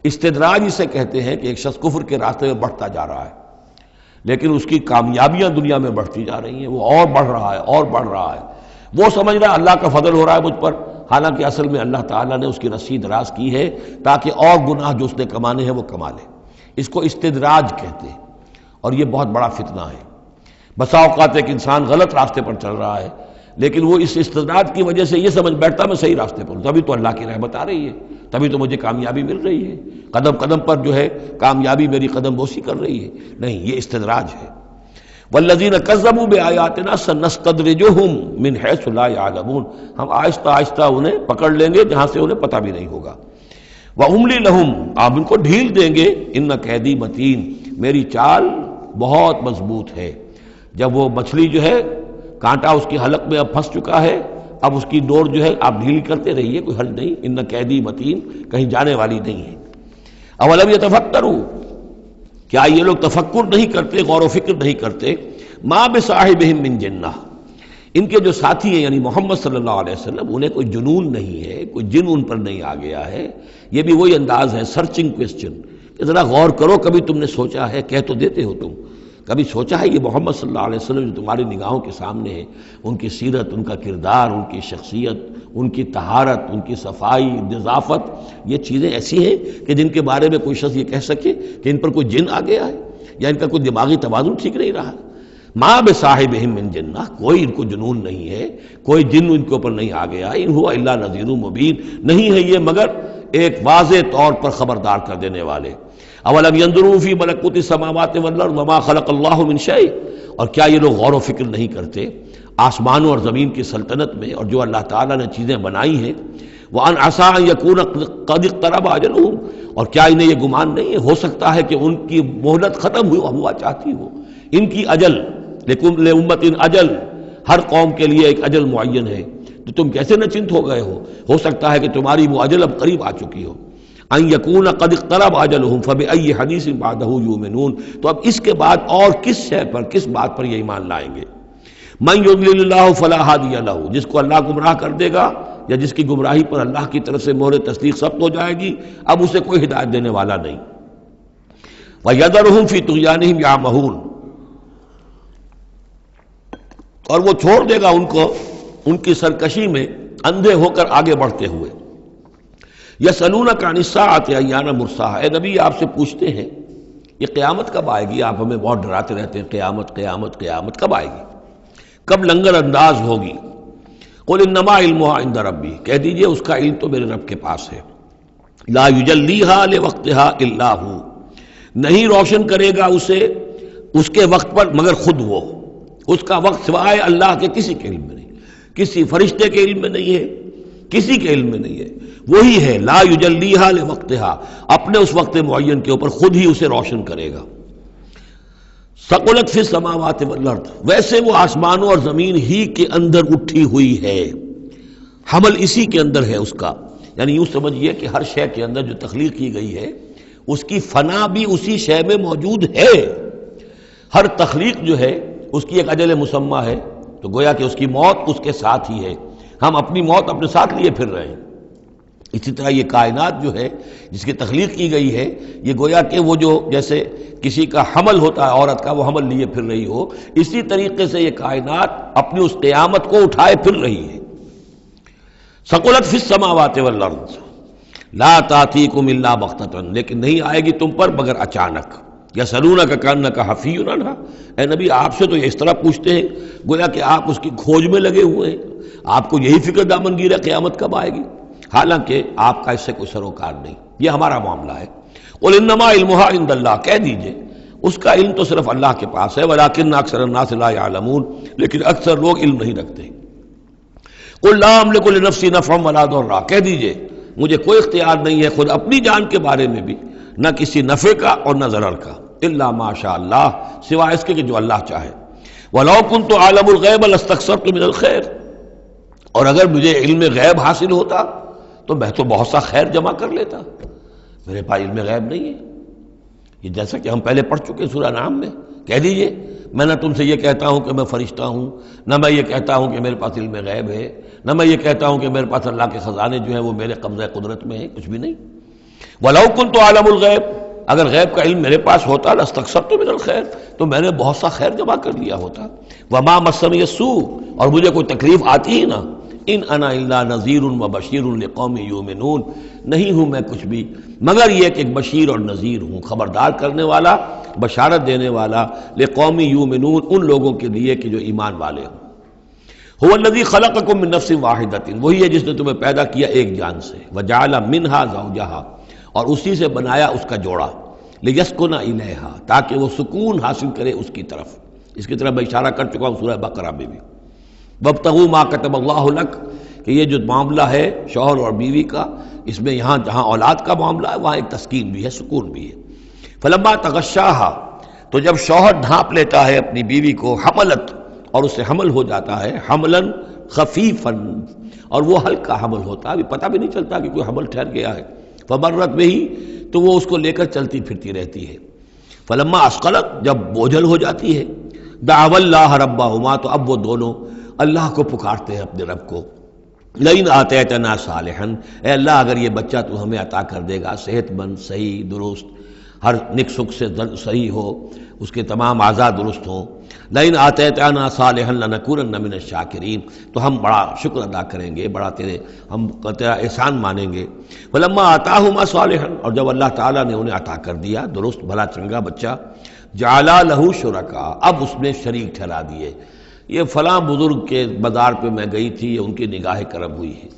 استدراج اسے کہتے ہیں کہ ایک شخص کفر کے راستے میں بڑھتا جا رہا ہے، لیکن اس کی کامیابیاں دنیا میں بڑھتی جا رہی ہیں، وہ اور بڑھ رہا ہے اور بڑھ رہا ہے، وہ سمجھ رہا ہے اللہ کا فضل ہو رہا ہے مجھ پر، حالانکہ اصل میں اللہ تعالیٰ نے اس کی رسی دراز کی ہے تاکہ اور گناہ جو اس نے کمانے ہیں وہ کما لے۔ اس کو استدراج کہتے ہیں، اور یہ بہت بڑا فتنہ ہے۔ بسا اوقات ایک انسان غلط راستے پر چل رہا ہے، لیکن وہ اس استدراج کی وجہ سے یہ سمجھ بیٹھتا میں صحیح راستے پر ہوں، تبھی تو اللہ کی رحمت آ رہی ہے، تبھی تو مجھے کامیابی مل رہی ہے، قدم قدم پر جو ہے کامیابی میری قدم بوسی کر رہی ہے۔ نہیں، یہ استدراج ہے۔ والذین کذبوا بآیاتنا سنستدرجهم من حیث لا یعلمون، ہم آہستہ آہستہ انہیں پکڑ لیں گے جہاں سے انہیں پتہ بھی نہیں ہوگا۔ وَأُمْلِي لَهُمْ، آپ ان کو ڈھیل دیں گے، ان قیدی متین، میری چال بہت مضبوط ہے۔ جب وہ مچھلی جو ہے کانٹا اس کی حلق میں اب پھنس چکا ہے، اب اس کی ڈور جو ہے آپ ڈھیلی کرتے رہیے، کوئی حل نہیں، ان قیدی متین، کہیں جانے والی نہیں ہے۔ اولم یتفکروا، کیا یہ لوگ تفکر نہیں کرتے، غور و فکر نہیں کرتے؟ ما بصاحبہم من جنہ، ان کے جو ساتھی ہیں یعنی محمد صلی اللہ علیہ وسلم، انہیں کوئی جنون نہیں ہے، کوئی جن ان پر نہیں آ گیا ہے۔ یہ بھی وہی انداز ہے، سرچنگ کویسچن، کہ ذرا غور کرو، کبھی تم نے سوچا ہے، کہہ تو دیتے ہو تم، کبھی سوچا ہے یہ محمد صلی اللہ علیہ وسلم جو تمہاری نگاہوں کے سامنے ہے، ان کی سیرت، ان کا کردار، ان کی شخصیت، ان کی طہارت، ان کی صفائی، نظافت، یہ چیزیں ایسی ہیں کہ جن کے بارے میں کوئی شخص یہ کہہ سکے کہ ان پر کوئی جن آ گیا ہے یا ان کا کوئی دماغی توازن ٹھیک نہیں رہا؟ ما بصاحبہم من جنہ، کوئی ان کو جنون نہیں ہے، کوئی جن ان کے اوپر نہیں آ گیا، ان ہوا الا نذیر مبین، نہیں ہے یہ مگر ایک واضح طور پر خبردار کر دینے والے۔ اولم ينظروا فی ملکوت السماوات والارض وما خلق اللہ من شیء، اور کیا یہ لوگ غور و فکر نہیں کرتے آسمانوں اور زمین کی سلطنت میں اور جو اللہ تعالیٰ نے چیزیں بنائی ہیں؟ وان عسى ان يكون قد اقترب اجلهم، اور کیا انہیں یہ گمان نہیں ہے ہو سکتا ہے کہ ان کی مہلت ختم ہوا چاہتی ہو، ان کی اجل، لکل امت اجل، ہر قوم کے لیے ایک اجل معین ہے، تو تم کیسے نچنت ہو گئے ہو سکتا ہے کہ تمہاری وہ اجل اب قریب آ چکی ہو۔ ان یکون قد اقترب اجلہم فبأی حدیث بعدہ یؤمنون، تو اب اس کے بعد اور کس شے پر، کس بات پر یہ ایمان لائیں گے؟ من یضلل اللہ فلا ہادی لہ، جس کو اللہ گمراہ کر دے گا یا جس کی گمراہی پر اللہ کی طرف سے مہر تصدیق ثبت ہو جائے گی، اب اسے کوئی ہدایت دینے والا نہیں۔ وَيَذَرُهُمْ فِي طُغْيَانِهِمْ يَعْمَهُونَ، اور وہ چھوڑ دے گا ان کو ان کی سرکشی میں اندھے ہو کر آگے بڑھتے ہوئے۔ یسألونک عن الساعۃ ایان مرساھا، اے نبی آپ سے پوچھتے ہیں یہ قیامت کب آئے گی؟ آپ ہمیں بہت ڈراتے رہتے ہیں، قیامت قیامت قیامت کب آئے گی، کب لنگر انداز ہوگی؟ قل انما علمها عند ربی، کہہ دیجئے اس کا علم تو میرے رب کے پاس ہے۔ لا یجلیھا لوقتھا الا ھو، نہیں روشن کرے گا اسے اس کے وقت پر مگر خود وہ، اس کا وقت سوائے اللہ کے کسی کے علم میں نہیں، کسی فرشتے کے علم میں نہیں ہے، کسی کے علم میں نہیں ہے، وہی ہے لا یجلیھا لوقتھا، اپنے اس وقت معین کے اوپر خود ہی اسے روشن کرے گا۔ ثقلت فی السماوات والارض، ویسے وہ آسمانوں اور زمین ہی کے اندر اٹھی ہوئی ہے، حمل اسی کے اندر ہے اس کا، یعنی یوں سمجھیے کہ ہر شے کے اندر جو تخلیق کی گئی ہے اس کی فنا بھی اسی شے میں موجود ہے۔ ہر تخلیق جو ہے اس کی ایک اجل مسمى ہے، تو گویا کہ اس کی موت اس کے ساتھ ہی ہے، ہم اپنی موت اپنے ساتھ لیے پھر رہے ہیں۔ اسی طرح یہ کائنات جو ہے جس کی تخلیق کی گئی ہے، یہ گویا کہ وہ جو جیسے کسی کا حمل ہوتا ہے عورت کا، وہ حمل لیے پھر رہی ہو، اسی طریقے سے یہ کائنات اپنی اس قیامت کو اٹھائے پھر رہی ہے۔ ثقلت فی السماوات والارض لا تاتیکم الا بغتۃ، لیکن نہیں آئے گی تم پر مگر اچانک۔ یسألونک کأنک حفی عنہا، اے نبی آپ سے تو یہ اس طرح پوچھتے ہیں گویا کہ آپ اس کی کھوج میں لگے ہوئے ہیں، آپ کو یہی فکر دامنگیر ہے قیامت کب آئے گی، حالانکہ آپ کا اس سے کوئی سروکار نہیں، یہ ہمارا معاملہ ہے۔ قل انما علمھا عند اللہ، کہہ دیجئے اس کا علم تو صرف اللہ کے پاس ہے، ولکن اکثر الناس لا یعلمون، لیکن اکثر لوگ علم نہیں رکھتے۔ قل لا املک لنفسی نفعا ولا ضرا، کہہ دیجئے مجھے کوئی اختیار نہیں ہے خود اپنی جان کے بارے میں بھی، نہ کسی نفع کا اور نہ ضرر کا، الا ما شاء اللہ، سوائے اس کے کہ جو اللہ چاہے۔ ولو کنت اعلم الغیب لاستکثرت من الخیر، اور اگر مجھے علم غیب حاصل ہوتا تو میں تو بہت سا خیر جمع کر لیتا، میرے پاس علم غیب نہیں ہے۔ یہ جیسا کہ ہم پہلے پڑھ چکے سورہ نام میں، کہہ دیجئے میں نہ تم سے یہ کہتا ہوں کہ میں فرشتہ ہوں، نہ میں یہ کہتا ہوں کہ میرے پاس علم غیب ہے، نہ میں یہ کہتا ہوں کہ میرے پاس اللہ کے خزانے جو ہیں وہ میرے قبضہ قدرت میں ہیں، کچھ بھی نہیں۔ وَلَوْ كُنْتُ أَعْلَمُ الْغَيْبَ، اگر غیب کا علم میرے پاس ہوتا لَاسْتَكْثَرْتُ مِنَ الْخَيْرِ، تو میں نے بہت سا خیر جمع کر لیا ہوتا۔ وَمَا مَسَّنِيَ السُّوءُ، اور مجھے کوئی تکلیف آتی ہی نہ۔ ان انا الا نذیر وبشیر لقوم یؤمنون، نہیں ہوں میں کچھ بھی مگر یہ کہ ایک بشیر اور نذیر ہوں، خبردار کرنے والا، بشارت دینے والا، لقوم یؤمنون، ان لوگوں کے لیے کہ جو ایمان والے ہوں۔ هو الذی خلقکم من نفس واحدۃ، وہی ہے جس نے تمہیں پیدا کیا ایک جان سے، وجعل منها زوجها، اور اسی سے بنایا اس کا جوڑا، لیسکن الیہا، تاکہ وہ سکون حاصل کرے اس کی طرف، اس کی طرف میں اشارہ کر چکا ہوں سورہ بقرہ میں بھی. وابتغوا ما کتب اللہ لک، کہ یہ جو معاملہ ہے شوہر اور بیوی کا، اس میں یہاں جہاں اولاد کا معاملہ ہے وہاں ایک تسکین بھی ہے، سکون بھی ہے. فلما تغشاہا، تو جب شوہر ڈھانپ لیتا ہے اپنی بیوی کو، حملت، اور اس سے حمل ہو جاتا ہے، حملاً خفیفاً، اور وہ ہلکا حمل ہوتا ہے، ابھی پتہ بھی نہیں چلتا کہ کوئی حمل ٹھہر گیا ہے. فمرت بہی، تو وہ اس کو لے کر چلتی پھرتی رہتی ہے. فلما اثقلت، جب بوجھل ہو جاتی ہے، دعوا اللہ ربہما، تو اب وہ دونوں اللہ کو پکارتے ہیں اپنے رب کو. لئن آتیتنا صالحا، اے اللہ اگر یہ بچہ تو ہمیں عطا کر دے گا صحت مند، صحیح، درست، ہر نک سکھ سے صحیح ہو، اس کے تمام اعضاء درست ہوں. لئن آتیتنا صالحا لنکونن من الشاکرین، تو ہم بڑا شکر ادا کریں گے، بڑا ہم تیرا احسان مانیں گے. فلما آتاہما صالحا، اور جب اللہ تعالیٰ نے انہیں عطا کر دیا درست بھلا چنگا بچہ، جعلا لہ شرکاء، اب اس میں شریک ٹھہرا دیے. یہ فلاں بزرگ کے مزار پہ میں گئی تھی، یہ ان کی نگاہ کرم ہوئی ہے،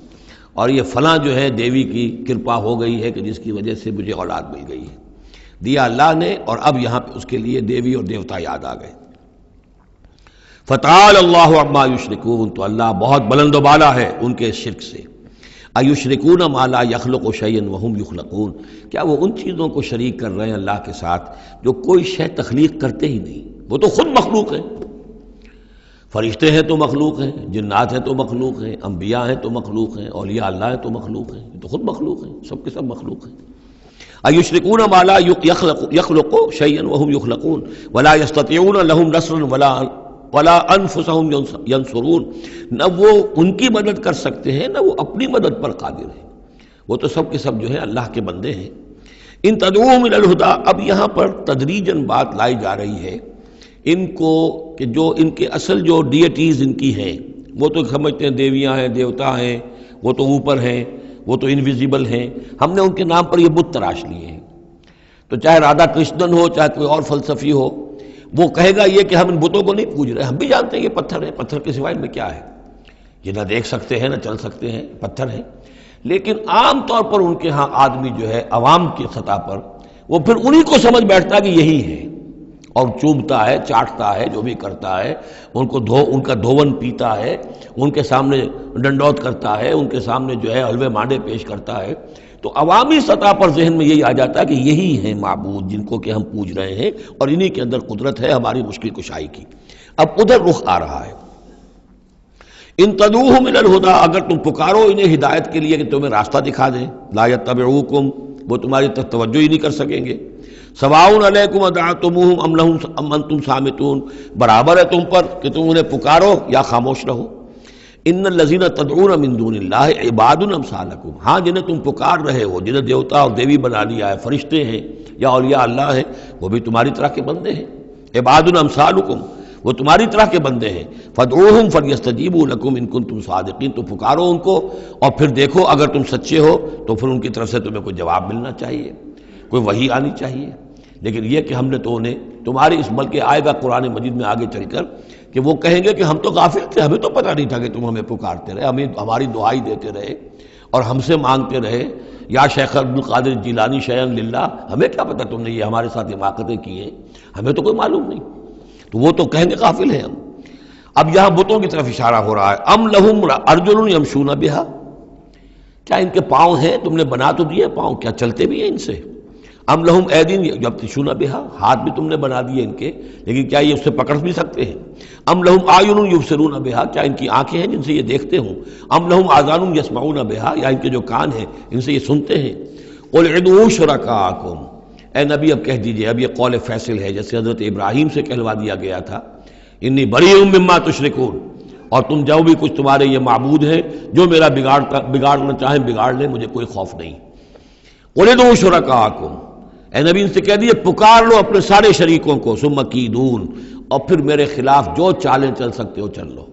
اور یہ فلاں جو ہے دیوی کی کرپا ہو گئی ہے کہ جس کی وجہ سے مجھے اولاد مل گئی ہے. دیا اللہ نے، اور اب یہاں پہ اس کے لیے دیوی اور دیوتا یاد آ گئے. فتعال اللہ عما یشرکون، تو اللہ بہت بلند و بالا ہے ان کے شرک سے. ایشرکون ما لا یخلق شیئا وہم یخلقون، کیا وہ ان چیزوں کو شریک کر رہے ہیں اللہ کے ساتھ جو کوئی شے تخلیق کرتے ہی نہیں، وہ تو خود مخلوق ہیں. فرشتے ہیں تو مخلوق ہیں، جنات ہیں تو مخلوق ہیں، انبیاء ہیں تو مخلوق ہیں، اولیاء اللہ ہیں تو مخلوق ہیں، یہ تو خود مخلوق ہیں، سب کے سب مخلوق ہیں. ایشرکون ما لا یخلق شیئا وہم یخلقون ولا یستطیعون لهم نصرا ولا انفسهم ینصرون، نہ وہ ان کی مدد کر سکتے ہیں نہ وہ اپنی مدد پر قادر ہیں، وہ تو سب کے سب جو ہے اللہ کے بندے ہیں. ان تدعوهم الی الہدی، اب یہاں پر تدریجاً بات لائی جا رہی ہے ان کو کہ جو ان کے اصل جو ڈیٹیز ان کی ہیں، وہ تو سمجھتے ہیں دیویاں ہیں، دیوتا ہیں، وہ تو اوپر ہیں، وہ تو انویزیبل ہیں، ہم نے ان کے نام پر یہ بت تراش لیے ہیں. تو چاہے رادھا کرشنن ہو، چاہے کوئی اور فلسفی ہو، وہ کہے گا یہ کہ ہم ان بتوں کو نہیں پوج رہے، ہم بھی جانتے ہیں یہ پتھر ہیں، پتھر کے سوائے میں کیا ہے، یہ نہ دیکھ سکتے ہیں نہ چل سکتے ہیں، پتھر ہیں. لیکن عام طور پر ان کے ہاں آدمی جو ہے عوام کی سطح پر وہ پھر انہی کو سمجھ بیٹھتا ہے کہ یہی ہے، اور چومتا ہے، چاٹتا ہے، جو بھی کرتا ہے، ان کا دھون پیتا ہے، ان کے سامنے ڈنڈوت کرتا ہے، ان کے سامنے جو ہے حلوے مانڈے پیش کرتا ہے. تو عوامی سطح پر ذہن میں یہی آ جاتا ہے کہ یہی ہیں معبود جن کو کہ ہم پوج رہے ہیں، اور انہی کے اندر قدرت ہے ہماری مشکل کشائی کی. اب ادھر رخ آ رہا ہے. ان تدعوہم الی الہدی، اگر تم پکارو انہیں ہدایت کے لیے کہ تمہیں راستہ دکھا دیں، لا یتبعوکم، وہ تمہاری طرف توجہ ہی نہیں کر سکیں گے. سواء علیکم ادعوتموہم ام انتم صامتون، برابر ہے تم پر کہ تم انہیں پکارو یا خاموش رہو. ان الذین تدعون من دون اللہ عباد امثالکم، ہاں جنہیں تم پکار رہے ہو، جنہیں دیوتا اور دیوی بنا لیا ہے، فرشتے ہیں یا اولیاء اللہ ہیں، وہ بھی تمہاری طرح کے بندے ہیں. عباد امثالکم، وہ تمہاری طرح کے بندے ہیں. فادعوہم فلیستجیبوا لکم ان کنتم صادقین، تو پکارو ان کو اور پھر دیکھو اگر تم سچے ہو تو پھر ان کی طرف سے تمہیں کوئی جواب ملنا چاہیے، کوئی وحی آنی چاہیے. لیکن یہ کہ ہم نے تو انہیں تمہاری اس، بلکہ آئے گا قرآن مجید میں آگے چل کر کہ وہ کہیں گے کہ ہم تو غافل تھے، ہمیں تو پتہ نہیں تھا کہ تم ہمیں پکارتے رہے، ہمیں ہماری دعائی دیتے رہے اور ہم سے مانگتے رہے، یا شیخ عبد القادر جیلانی شیئا للہ، ہمیں کیا پتہ تم نے یہ ہمارے ساتھ حماقتیں کی ہیں، ہمیں تو کوئی معلوم نہیں. تو وہ تو کہیں گے غافل ہیں ہم. اب یہاں بتوں کی طرف اشارہ ہو رہا ہے. ام لہم ارجل یمشون بہا، کیا ان کے پاؤں ہیں، تم نے بنا تو دیے پاؤں، کیا چلتے بھی ہیں ان سے. ام لہم ایدین یبطشون بہا، ہاتھ بھی تم نے بنا دیے ان کے، لیکن کیا یہ اس سے پکڑ بھی سکتے ہیں. ام لہم اعین یبصرون بہا، کیا ان کی آنکھیں ہیں جن سے یہ دیکھتے ہوں. ام لہم آذان یسمعون بہا، یا ان کے جو کان ہیں ان سے یہ سنتے ہیں. قل ادعوا شرکاءکم، اے نبی اب کہہ دیجئے، اب یہ قول فیصل ہے جیسے حضرت ابراہیم سے کہلوا دیا گیا تھا، انی بریء مما تشرکون، اور تم جو بھی کچھ تمہارے یہ معبود ہیں جو میرا بگاڑنا چاہیں بگاڑ لیں، مجھے کوئی خوف نہیں. قل ادعوا شرکاءکم، اے نبی ان سے کہہ دیے پکار لو اپنے سارے شریکوں کو، ثم کیدون، اور پھر میرے خلاف جو چالیں چل سکتے ہو چل لو،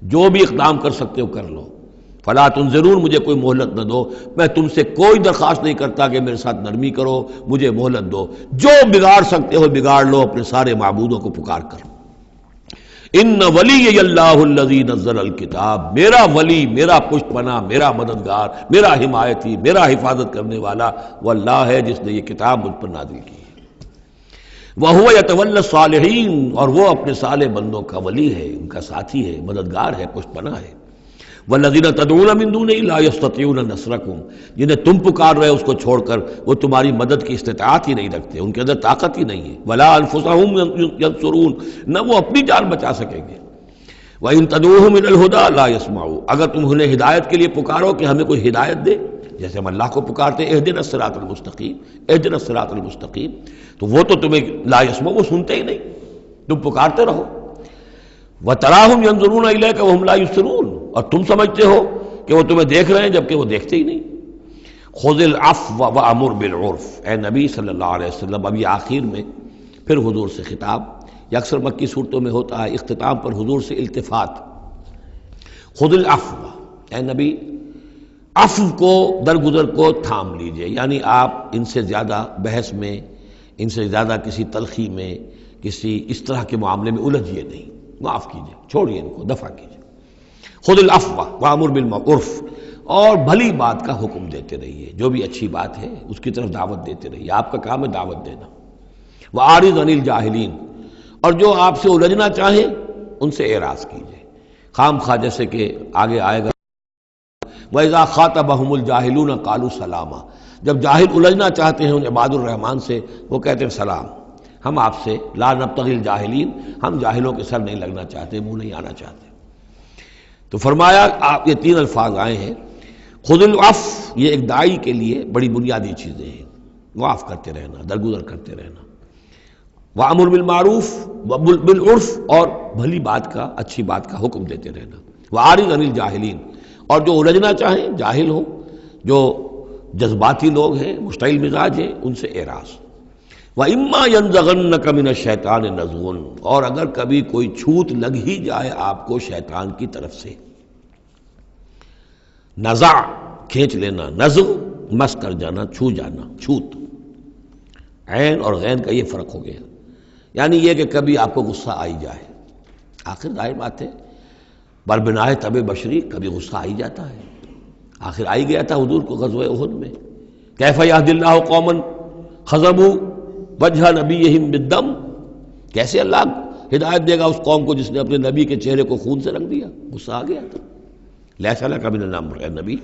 جو بھی اقدام کر سکتے ہو کر لو. فلا تنظرون، مجھے کوئی مہلت نہ دو، میں تم سے کوئی درخواست نہیں کرتا کہ میرے ساتھ نرمی کرو، مجھے مہلت دو، جو بگاڑ سکتے ہو بگاڑ لو اپنے سارے معبودوں کو پکار کر. ان ولی اللہ الذی نزل الکتاب، میرا ولی، میرا پشت پناہ، میرا مددگار، میرا حمایتی، میرا حفاظت کرنے والا وہ اللہ ہے جس نے یہ کتاب مجھ پر نازل کی ہے. وَهُوَ يَتَوَلَّى الصَّالِحِينَ، اور وہ اپنے صالح بندوں کا ولی ہے، ان کا ساتھی ہے، مددگار ہے، پشت پناہ ہے۔ وَالَّذِينَ تَدْعُونَ مِن دُونِهِ لَا يَسْتَطِيعُونَ نَصْرَكُمْ، جنہیں تم پکار رہے اس کو چھوڑ کر وہ تمہاری مدد کی استطاعت ہی نہیں رکھتے، ان کے اندر طاقت ہی نہیں ہے۔ وَلَا أَنفُسَهُمْ يَنصُرُونَ، نہ وہ اپنی جان بچا سکیں گے۔ وَإِن تَدْعُوهُمْ إِلَى الْهُدَىٰ لَا يَسْمَعُوا، اگر تم انہیں ہدایت کے لیے پکارو کہ ہمیں کوئی ہدایت دے، جیسے ہم اللہ کو پکارتے ہیں اہدنا الصراط المستقیم، اہدنا الصراط المستقیم، تو وہ تو تمہیں لا یسمع، وہ سنتے ہی نہیں، تم پکارتے رہو۔ وَتَرَاهُمْ يَنظُرُونَ إِلَيْكَ وَهُمْ لَا يُبْصِرُونَ، اور تم سمجھتے ہو کہ وہ تمہیں دیکھ رہے ہیں جبکہ وہ دیکھتے ہی نہیں۔ خُذِ الْعَفْوَ وَأْمُرْ بِالْعُرْفِ، اے نبی صلی اللہ علیہ وسلم، اب یہ آخر میں پھر حضور سے خطاب، یہ اکثر مکی صورتوں میں ہوتا ہے، اختتام پر حضور سے التفات۔ خُذِ الْعَفْوَ، اے نبی عفو کو، درگزر کو تھام لیجئے، یعنی آپ ان سے زیادہ بحث میں، ان سے زیادہ کسی تلخی میں، کسی اس طرح کے معاملے میں الجھیے نہیں، معاف کیجئے، چھوڑیے ان کو، دفع کیجئے۔ خذ العفو وامر بالمعروف، اور بھلی بات کا حکم دیتے رہیے، جو بھی اچھی بات ہے اس کی طرف دعوت دیتے رہیے، آپ کا کام ہے دعوت دینا۔ وَأَعْرِضْ عَنِ الْجَاهِلِينَ، اور جو آپ سے الجھنا چاہیں ان سے اعراض کیجئے، خام خواہ، جیسے کہ آگے آئے گا وَإِذَا خَاطَبَهُمُ الْجَاهِلُونَ قَالُوا سَلَامًا، جب جاہل الجھنا چاہتے ہیں ان عباد الرحمن سے، وہ کہتے ہیں سلام، ہم آپ سے لا نبتغی الجاہلین، ہم جاہلوں کے سر نہیں لگنا چاہتے، منہ نہیں آنا چاہتے۔ تو فرمایا آپ، یہ تین الفاظ آئے ہیں، خذ العفو، یہ ایک داعی کے لیے بڑی بنیادی چیزیں ہیں، معاف کرتے رہنا، درگزر کرتے رہنا۔ وامر بالمعروف بالعرف، اور بھلی بات کا، اچھی بات کا حکم دیتے رہنا۔ واعرض عن الجاہلین، اور جو الجھنا چاہیں، جاہل ہوں، جو جذباتی لوگ ہیں، مشتعل مزاج ہیں، ان سے اعراض۔ وَإِمَّا يَنزَغَنَّكَ مِنَ الشَّيْطَانِ نَزْغٌ، اور اگر کبھی کوئی چھوت لگ ہی جائے آپ کو شیطان کی طرف سے، نزع کھینچ لینا، نزغ مس کر جانا، چھو جانا، چھوت، عین اور غین کا یہ فرق ہو گیا، یعنی یہ کہ کبھی آپ کو غصہ آئی جائے، آخر ظاہر بات ہے بربنائے طبع بشری کبھی غصہ آئی جاتا ہے، آخر آئی گیا تھا حضور کو غزوہ احد میں، کیف یہدی اللہ قوما خضبوا وجہ نبیہم بالدم، کیسے اللہ ہدایت دے گا اس قوم کو جس نے اپنے نبی کے چہرے کو خون سے رنگ دیا، غصہ آ گیا تھا۔ لیس لک من الامر، اے نبی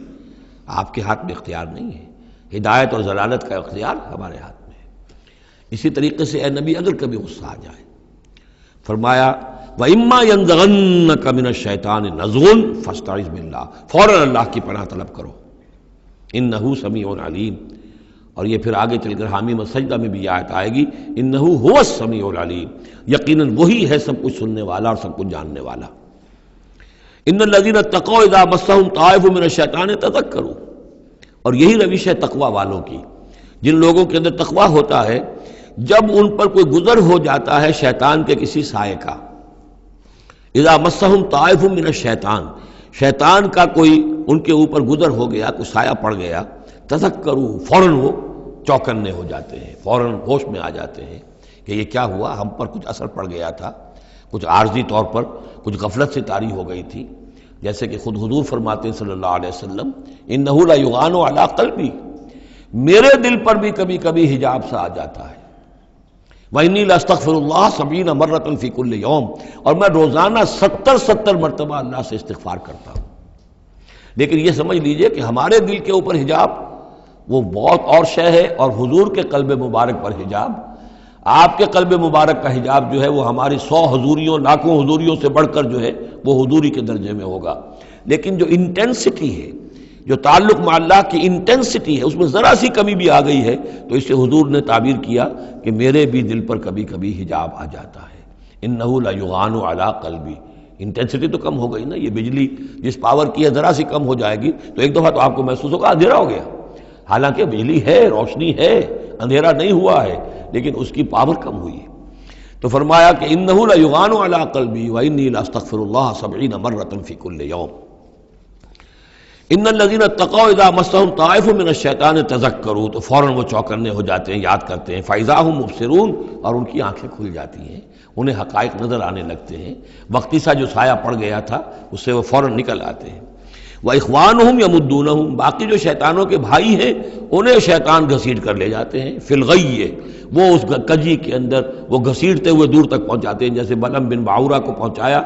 آپ کے ہاتھ میں اختیار نہیں ہے، ہدایت اور ضلالت کا اختیار ہمارے ہاتھ میں ہے۔ اسی طریقے سے اے نبی اگر کبھی غصہ آ جائے، فرمایا وَإِمَّا يَنزَغَنَّكَ مِنَ الشَّيْطَانِ نَزْغٌ فَاسْتَعِذْ بِاللَّهِ، فوراً اللہ کی پناہ طلب کرو، إِنَّهُ سَمِيعٌ عَلِيمٌ، اور یہ پھر آگے چل کر حامیم السجدہ میں بھی آیت آئے گی، إِنَّهُ هُوَ السَّمِيعُ الْعَلِيمُ، یقیناً وہی ہے سب کچھ سننے والا اور سب کچھ جاننے والا۔ إِنَّ الَّذِينَ اتَّقَوْا إِذَا مَسَّهُمْ طَائِفٌ مِّنَ الشَّيْطَانِ تَذَكَّرُوا، اور یہی روش ہے تقوی والوں کی، جن لوگوں کے اندر تقوی ہوتا ہے، جب ان پر کوئی گزر ہو جاتا ہے شیطان کے کسی سائے کا، اذا مسہم طائف من الشیطان، شیطان کا کوئی ان کے اوپر گزر ہو گیا، کوئی سایہ پڑ گیا، تذکروا، فوراً وہ چوکنے ہو جاتے ہیں، فوراً ہوش میں آ جاتے ہیں کہ یہ کیا ہوا، ہم پر کچھ اثر پڑ گیا تھا، کچھ عارضی طور پر کچھ غفلت سے طاری ہو گئی تھی، جیسے کہ خود حضور فرماتے ہیں صلی اللہ علیہ وسلم، انہ لا یغان علی قلبی، میرے دل پر بھی کبھی کبھی حجاب سا آ جاتا ہے، وَإِنِّي لَأَسْتَغْفِرُ اللَّهَ 70 مرة فی کل یوم، اور میں روزانہ 70 مرتبہ اللہ سے استغفار کرتا ہوں۔ لیکن یہ سمجھ لیجئے کہ ہمارے دل کے اوپر حجاب وہ بہت اور شے ہے، اور حضور کے قلب مبارک پر حجاب، آپ کے قلب مبارک کا حجاب جو ہے وہ ہماری 100 حضوریوں، لاکھوں حضوریوں سے بڑھ کر جو ہے وہ حضوری کے درجے میں ہوگا، لیکن جو انٹینسٹی ہے، جو تعلق مع اللہ کی انٹینسٹی ہے، اس میں ذرا سی کمی بھی آ گئی ہے تو اس سے حضور نے تعبیر کیا کہ میرے بھی دل پر کبھی کبھی حجاب آ جاتا ہے، انہ لا یغان علی قلبی، انٹینسٹی تو کم ہو گئی نا، یہ بجلی جس پاور کی ہے ذرا سی کم ہو جائے گی تو ایک دفعہ تو آپ کو محسوس ہوگا اندھیرا ہو گیا، حالانکہ بجلی ہے، روشنی ہے، اندھیرا نہیں ہوا ہے، لیکن اس کی پاور کم ہوئی ہے۔ تو فرمایا کہ انہ لا یغان علی قلبی وانی لاستغفر اللہ 70 مرة فی کل یوم۔ ان الذین اتقوا اذا مسهم طائف من الشیطان تذکروا، تو فوراً وہ چوکنے ہو جاتے ہیں، یاد کرتے ہیں، فاذا هم مبصرون، اور ان کی آنکھیں کھل جاتی ہیں، انہیں حقائق نظر آنے لگتے ہیں، وقتی سا جو سایہ پڑ گیا تھا اس سے وہ فوراً نکل آتے ہیں۔ وَإِخْوَانُهُمْ يَمُدُّونَهُمْ، باقی جو شیطانوں کے بھائی ہیں انہیں شیطان گھسیٹ کر لے جاتے ہیں، فی الغی، وہ اس کجی کے اندر وہ گھسیٹتے ہوئے دور تک پہنچاتے ہیں، جیسے بلم بن باورہ کو پہنچایا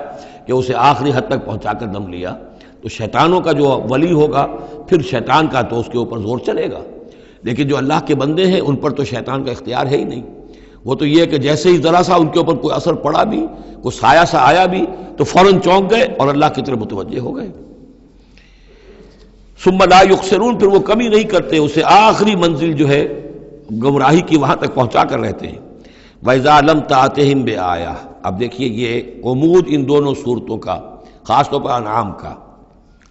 کہ اسے آخری حد تک پہنچا کر دم لیا۔ تو شیطانوں کا جو ولی ہوگا پھر شیطان کا تو اس کے اوپر زور چلے گا، لیکن جو اللہ کے بندے ہیں ان پر تو شیطان کا اختیار ہے ہی نہیں۔ وہ تو یہ کہ جیسے ہی ذرا سا ان کے اوپر کوئی اثر پڑا بھی، کوئی سایہ سا آیا بھی تو فوراً چونک گئے اور اللہ کی طرف متوجہ ہو گئے۔ ثم لا یقصرون، پھر وہ کمی نہیں کرتے، اسے آخری منزل جو ہے گمراہی کی وہاں تک پہنچا کر رہتے ہیں۔ وَإِذَا لَمْ تَأْتِهِمْ بِآیَةٍ، اب دیکھیے یہ عمود ان دونوں صورتوں کا، خاص طور پر انعام کا،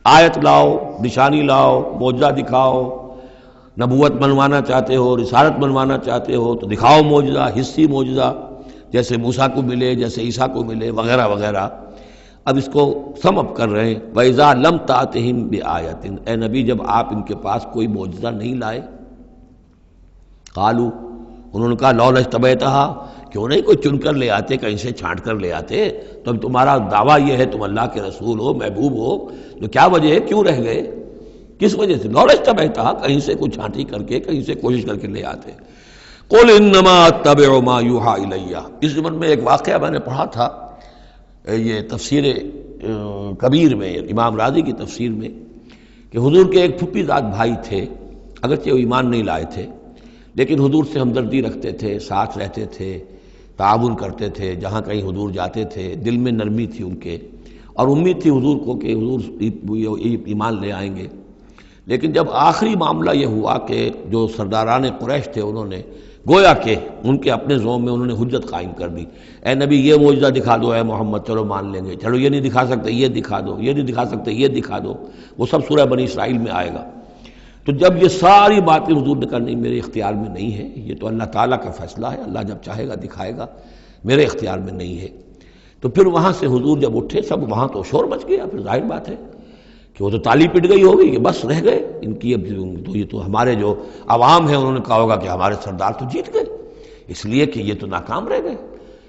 آیت لاؤ، نشانی لاؤ، معجزہ دکھاؤ، نبوت منوانا چاہتے ہو، رسالت منوانا چاہتے ہو تو دکھاؤ معجزہ، حصی معجزہ، جیسے موسیٰ کو ملے، جیسے عیسیٰ کو ملے، وغیرہ وغیرہ۔ اب اس کو سم اپ کر رہے ہیں، وَإِذَا لَمْ تَأْتِهِمْ بِآیَةٍ، اے نبی جب آپ ان کے پاس کوئی معجزہ نہیں لائے، قالوا، انہوں نے کہا لولا اجتبیتہا، کیوں نہیں کوئی چن کر لے آتے، کہیں سے چھانٹ کر لے آتے، تو اب تمہارا دعویٰ یہ ہے تم اللہ کے رسول ہو، محبوب ہو، تو کیا وجہ ہے، کیوں رہ گئے، کس وجہ سے؟ لولا اجتبیتہا، کہیں سے کوئی چھانٹی کر کے، کہیں سے کوشش کر کے لے آتے۔ قل انما اتبع ما یوحی الیہ، اس زمن میں ایک واقعہ میں نے پڑھا تھا، یہ تفسیر کبیر میں، امام راضی کی تفسیر میں، کہ حضور کے ایک پھپھی زاد بھائی تھے، اگرچہ وہ ایمان نہیں لائے تھے لیکن حضور سے ہمدردی رکھتے تھے، ساتھ رہتے تھے، تعاون کرتے تھے، جہاں کہیں حضور جاتے تھے دل میں نرمی تھی ان کے، اور امید تھی حضور کو کہ حضور ایمان لے آئیں گے۔ لیکن جب آخری معاملہ یہ ہوا کہ جو سرداران قریش تھے انہوں نے گویا کہ ان کے اپنے زوم میں انہوں نے حجت قائم کر دی، اے نبی یہ معجزہ دکھا دو، اے محمد چلو مان لیں گے، چلو یہ نہیں دکھا سکتے یہ دکھا دو، یہ نہیں دکھا سکتے یہ دکھا دو، وہ سب سورہ بنی اسرائیل میں آئے گا۔ تو جب یہ ساری باتیں حضور نے کرنی میرے اختیار میں نہیں ہے، یہ تو اللہ تعالیٰ کا فیصلہ ہے، اللہ جب چاہے گا دکھائے گا، میرے اختیار میں نہیں ہے۔ تو پھر وہاں سے حضور جب اٹھے سب وہاں تو شور مچ گیا، پھر ظاہر بات ہے کہ وہ تو تالی پٹ گئی ہوگی کہ بس رہ گئے ان کی، اب تو یہ تو ہمارے جو عوام ہیں انہوں نے کہا ہوگا کہ ہمارے سردار تو جیت گئے، اس لیے کہ یہ تو ناکام رہ گئے،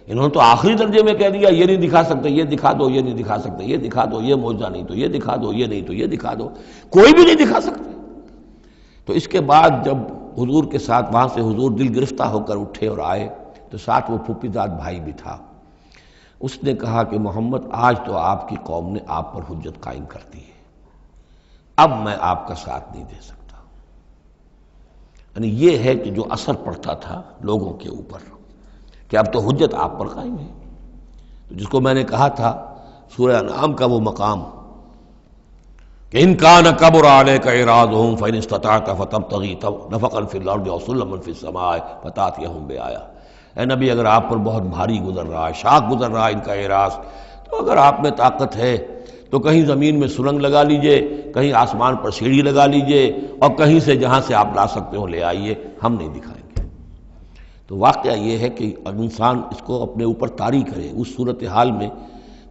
انہوں نے تو آخری درجے میں کہہ دیا یہ نہیں دکھا سکتے یہ دکھا دو، یہ نہیں دکھا سکتے یہ دکھا دو، یہ معجزہ نہیں تو یہ دکھا دو، یہ نہیں تو یہ دکھا دو، کوئی بھی نہیں دکھا سکتے۔ تو اس کے بعد جب حضور کے ساتھ وہاں سے حضور دل گرفتہ ہو کر اٹھے اور آئے تو ساتھ وہ پھوپھی زاد بھائی بھی تھا، اس نے کہا کہ محمد آج تو آپ کی قوم نے آپ پر حجت قائم کر دی ہے، اب میں آپ کا ساتھ نہیں دے سکتا۔ یعنی یہ ہے کہ جو اثر پڑتا تھا لوگوں کے اوپر کہ اب تو حجت آپ پر قائم ہے، تو جس کو میں نے کہا تھا سورہ انعام کا وہ مقام کہ ان کان کبر علیک اعراضهم فان استطعت فتبتغي نفقا في الارض او سلما في السماء فتاتيهم بآیہ، اے نبی اگر آپ پر بہت بھاری گزر رہا ہے، شاق گزر رہا ہے ان کا اعراض، تو اگر آپ میں طاقت ہے تو کہیں زمین میں سرنگ لگا لیجئے، کہیں آسمان پر سیڑھی لگا لیجئے، اور کہیں سے جہاں سے آپ لا سکتے ہو لے آئیے، ہم نہیں دکھائیں گے۔ تو واقعہ یہ ہے کہ انسان اس کو اپنے اوپر طاری کرے، اس صورتحال میں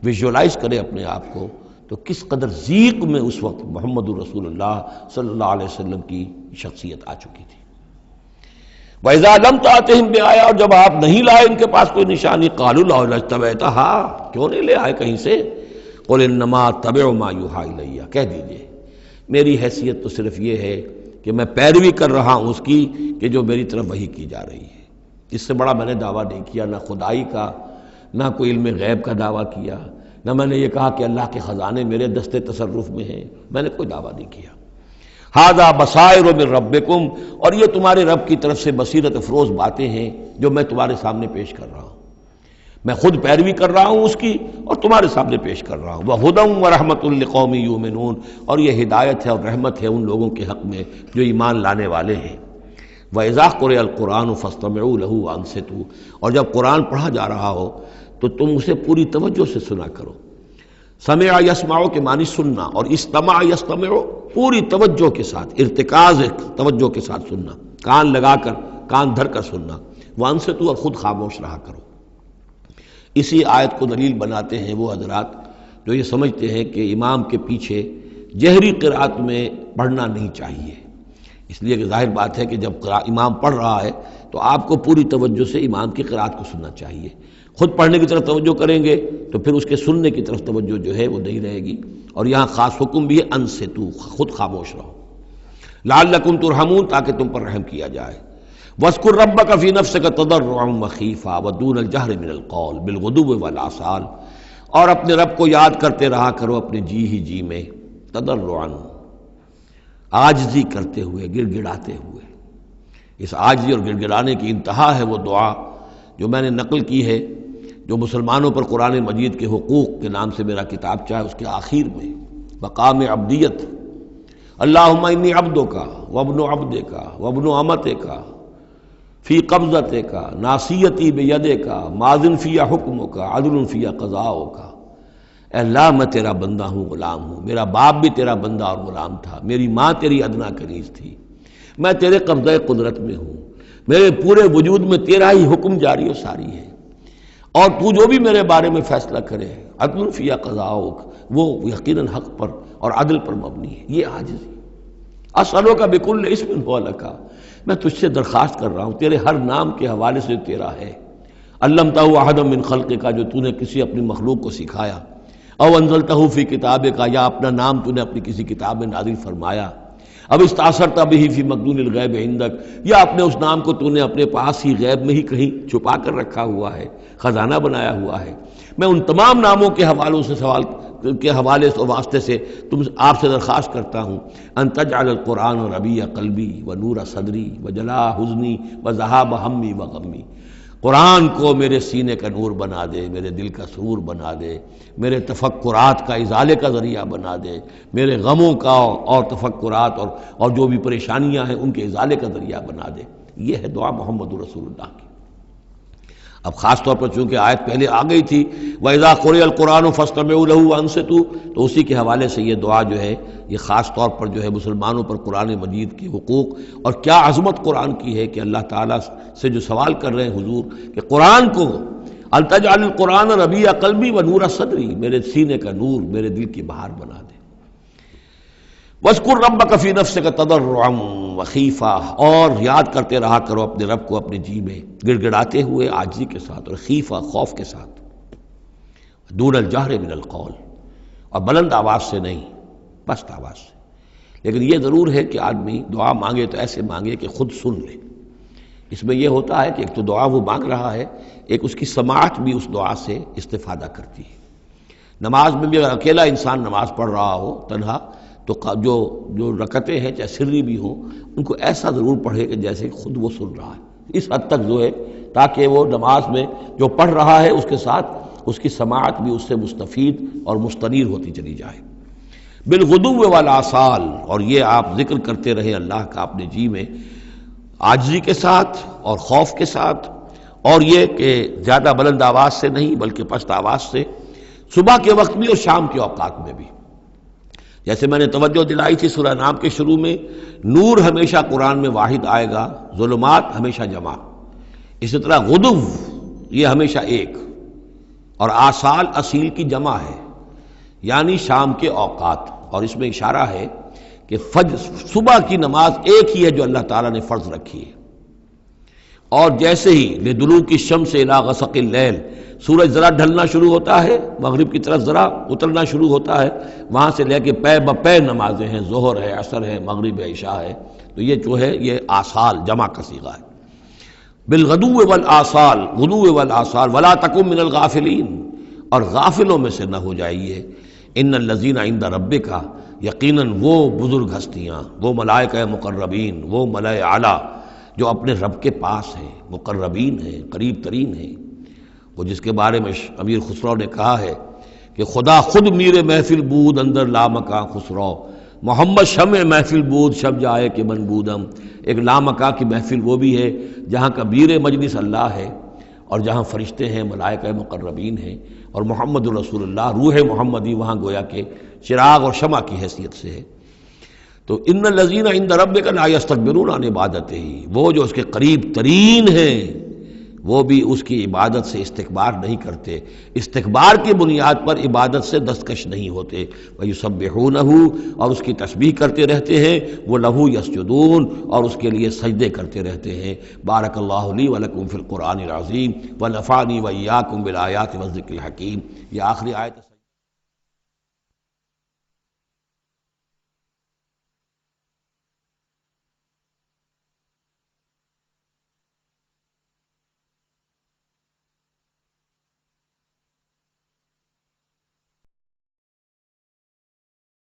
ویژولائز کرے اپنے آپ کو، تو کس قدر ضیق میں اس وقت محمد الرسول اللہ صلی اللہ علیہ وسلم کی شخصیت آ چکی تھی۔ وَإِذَا لَمْ تَأْتِهِمْ بِآیَةٍ، اور جب آپ نہیں لائے ان کے پاس کوئی نشانی، قَالُوا لَوْلَا اجْتَبَیْتَهَا، کیوں نہیں لے آئے کہیں سے؟ قُلْ إِنَّمَا أَتَّبِعُ مَا يُوحَىٰ إِلَيَّ، کہہ دیجئے میری حیثیت تو صرف یہ ہے کہ میں پیروی کر رہا ہوں اس کی کہ جو میری طرف وحی کی جا رہی ہے، اس سے بڑا میں نے دعویٰ نہیں کیا، نہ خدائی کا، نہ کوئی علم غیب کا دعویٰ کیا، نہ میں نے یہ کہا کہ اللہ کے خزانے میرے دستے تصرف میں ہیں، میں نے کوئی دعویٰ نہیں کیا۔ ھذا بصائر من ربکم، اور یہ تمہارے رب کی طرف سے بصیرت افروز باتیں ہیں جو میں تمہارے سامنے پیش کر رہا ہوں، میں خود پیروی کر رہا ہوں اس کی اور تمہارے سامنے پیش کر رہا ہوں۔ وَھدًى وَرَحْمَةٌ لِّقَوْمٍ يُؤْمِنُونَ، اور یہ ہدایت ہے اور رحمت ہے ان لوگوں کے حق میں جو ایمان لانے والے ہیں۔ وَإِذَا قُرِئَ الْقُرْآنُ فَاسْتَمِعُوا لَهُ وَأَنصِتُوا، اور جب قرآن پڑھا جا رہا ہو تو تم اسے پوری توجہ سے سنا کرو۔ سمع یسمع کے معنی سننا، اور استمع یستمع پوری توجہ کے ساتھ، ارتکاز توجہ کے ساتھ سننا، کان لگا کر، کان دھر کر سننا۔ وانصتوا، اور خود خاموش رہا کرو۔ اسی آیت کو دلیل بناتے ہیں وہ حضرات جو یہ سمجھتے ہیں کہ امام کے پیچھے جہری قرأت میں پڑھنا نہیں چاہیے، اس لیے کہ ظاہر بات ہے کہ جب امام پڑھ رہا ہے تو آپ کو پوری توجہ سے امام کی قرأت کو سننا چاہیے. خود پڑھنے کی طرف توجہ کریں گے تو پھر اس کے سننے کی طرف توجہ جو ہے وہ نہیں رہے گی. اور یہاں خاص حکم بھی ہے انصتو، خود خاموش رہو، لعلکم ترحمون، تاکہ تم پر رحم کیا جائے. واذکر ربک فی نفسک تضرعا وخیفا ودون الجہر من القول بالغدو والآصال، اور اپنے رب کو یاد کرتے رہا کرو اپنے جی ہی جی میں، تضرعا، عاجزی کرتے ہوئے، گڑ گڑاتے ہوئے. اس عاجزی اور گڑ گڑانے کی انتہا ہے وہ دعا جو میں نے نقل کی ہے، جو مسلمانوں پر قرآن مجید کے حقوق کے نام سے میرا کتاب چاہے اس کے آخر میں مقام عبدیت، اللہم انی عبدک وابن عبدک وابن امتک فی قبضتک ناصیتی بیدک ماض فی حکمک عدل فی قضاؤک. اے اللہ میں تیرا بندہ ہوں، غلام ہوں، میرا باپ بھی تیرا بندہ اور غلام تھا، میری ماں تیری ادنا کنیز تھی، میں تیرے قبضہ قدرت میں ہوں، میرے پورے وجود میں تیرا ہی حکم جاری و ساری ہے، اور تو جو بھی میرے بارے میں فیصلہ کرے عدل فی قضاؤک، وہ یقیناً حق پر اور عدل پر مبنی ہے. یہ عاجزی. اسألوک بکل اسم ہو لک، میں تجھ سے درخواست کر رہا ہوں تیرے ہر نام کے حوالے سے تیرا ہے. علمتہ احدا من خلقک، جو تو نے کسی اپنی مخلوق کو سکھایا، او انزلتہ فی کتابک، یا اپنا نام تو نے اپنی کسی کتاب میں نازل فرمایا، اب استاثرت بہ فی مکنون الغیب عندک، یا اپنے اس نام کو تو نے اپنے پاس ہی غیب میں ہی کہیں چھپا کر رکھا ہوا ہے، خزانہ بنایا ہوا ہے. میں ان تمام ناموں کے حوالوں سے سوال کے حوالے سے واسطے سے آپ سے درخواست کرتا ہوں ان تجعل القرآن ربیع قلبی ونور صدری وجلاء حزنی وذہاب ہمی وغمی. قرآن کو میرے سینے کا نور بنا دے، میرے دل کا سرور بنا دے، میرے تفکرات کا ازالے کا ذریعہ بنا دے، میرے غموں کا اور تفکرات اور جو بھی پریشانیاں ہیں ان کے ازالے کا ذریعہ بنا دے. یہ ہے دعا محمد رسول اللہ کی. اب خاص طور پر چونکہ آیت پہلے آ گئی تھی وَإِذَا قُرِئَ الْقُرْآنُ فَاسْتَمِعُوا لَهُ وَأَنصِتُوا، تو اسی کے حوالے سے یہ دعا جو ہے یہ خاص طور پر جو ہے مسلمانوں پر قرآن مجید کے حقوق اور کیا عظمت قرآن کی ہے کہ اللہ تعالیٰ سے جو سوال کر رہے ہیں حضور کہ قرآن کو التجعل القرآن ربیع قلبی ونور صدری، میرے سینے کا نور، میرے دل کی بہار بنا دے. وَاذْكُرْ رَبَّكَ فِي نَفْسِكَ تَضَرُّعًا وَخِيفًا، اور یاد کرتے رہا کرو اپنے رب کو اپنے جی میں، گڑ گڑاتے ہوئے، عاجزی کے ساتھ، اور خیفہ، خوف کے ساتھ. دون الجہر من القول، اور بلند آواز سے نہیں، پست آواز سے. لیکن یہ ضرور ہے کہ آدمی دعا مانگے تو ایسے مانگے کہ خود سن لے. اس میں یہ ہوتا ہے کہ ایک تو دعا وہ مانگ رہا ہے، ایک اس کی سماعت بھی اس دعا سے استفادہ کرتی ہے. نماز میں بھی اگر اکیلا انسان نماز پڑھ رہا ہو تنہا، تو جو رکعتیں ہیں چاہے سری بھی ہوں ان کو ایسا ضرور پڑھے کہ جیسے خود وہ سن رہا ہے، اس حد تک جو ہے تاکہ وہ نماز میں جو پڑھ رہا ہے اس کے ساتھ اس کی سماعت بھی اس سے مستفید اور مستنیر ہوتی چلی جائے. بالغدو والآصال، اور یہ آپ ذکر کرتے رہے اللہ کا اپنے جی میں، عاجزی کے ساتھ اور خوف کے ساتھ، اور یہ کہ زیادہ بلند آواز سے نہیں بلکہ پست آواز سے، صبح کے وقت بھی اور شام کے اوقات میں بھی. جیسے میں نے توجہ دلائی تھی سورہ نام کے شروع میں، نور ہمیشہ قرآن میں واحد آئے گا، ظلمات ہمیشہ جمع. اسی طرح غدو یہ ہمیشہ ایک، اور آصال اصیل کی جمع ہے، یعنی شام کے اوقات. اور اس میں اشارہ ہے کہ صبح کی نماز ایک ہی ہے جو اللہ تعالیٰ نے فرض رکھی ہے. اور جیسے ہی لدلوک الشمس الی غسق اللیل، سورج ذرا ڈھلنا شروع ہوتا ہے، مغرب کی طرف ذرا اترنا شروع ہوتا ہے، وہاں سے لے کے پے بپے نمازیں ہیں، ظہر ہے، عصر ہے، مغرب ہے، عشاء ہے. تو یہ جو ہے یہ آصال جمع کا صیغہ ہے. بالغدو والآصال، غدو والآصال، ولا تکن من الغافلین، اور غافلوں میں سے نہ ہو جائیے. ان الذین عند ربک، یقیناً وہ بزرگ ہستیاں، وہ ملائکہ مقربین، وہ ملائے اعلیٰ جو اپنے رب کے پاس ہیں، مقربین ہیں، قریب ترین ہیں. وہ جس کے بارے میں امیر خسرو نے کہا ہے کہ خدا خود میر محفل بود اندر لامکاں خسرو، محمد شمع محفل بود شب جائے کہ من بودم. ایک لامکاں کی محفل وہ بھی ہے جہاں کا میر مجلس اللہ ہے، اور جہاں فرشتے ہیں، ملائکہ مقربین ہیں، اور محمد رسول اللہ روح محمدی وہاں گویا کہ چراغ اور شمع کی حیثیت سے ہے. تو ان الذین عند ربک لا یستکبرون عن عبادتہ، وہ جو اس کے قریب ترین ہیں وہ بھی اس کی عبادت سے استکبار نہیں کرتے، استکبار کی بنیاد پر عبادت سے دستکش نہیں ہوتے۔ وَيُسَبِّحُونَهُ، اور اس کی تسبیح کرتے رہتے ہیں، وہ لَهُ يَسْجُدُونَ، اور اس کے لیے سجدے کرتے رہتے ہیں۔ بارک اللہ لی ولکم فی القرآن العظیم ونفعنی وإیاکم بالآیات والذکر الحکیم۔ یہ آخری آیت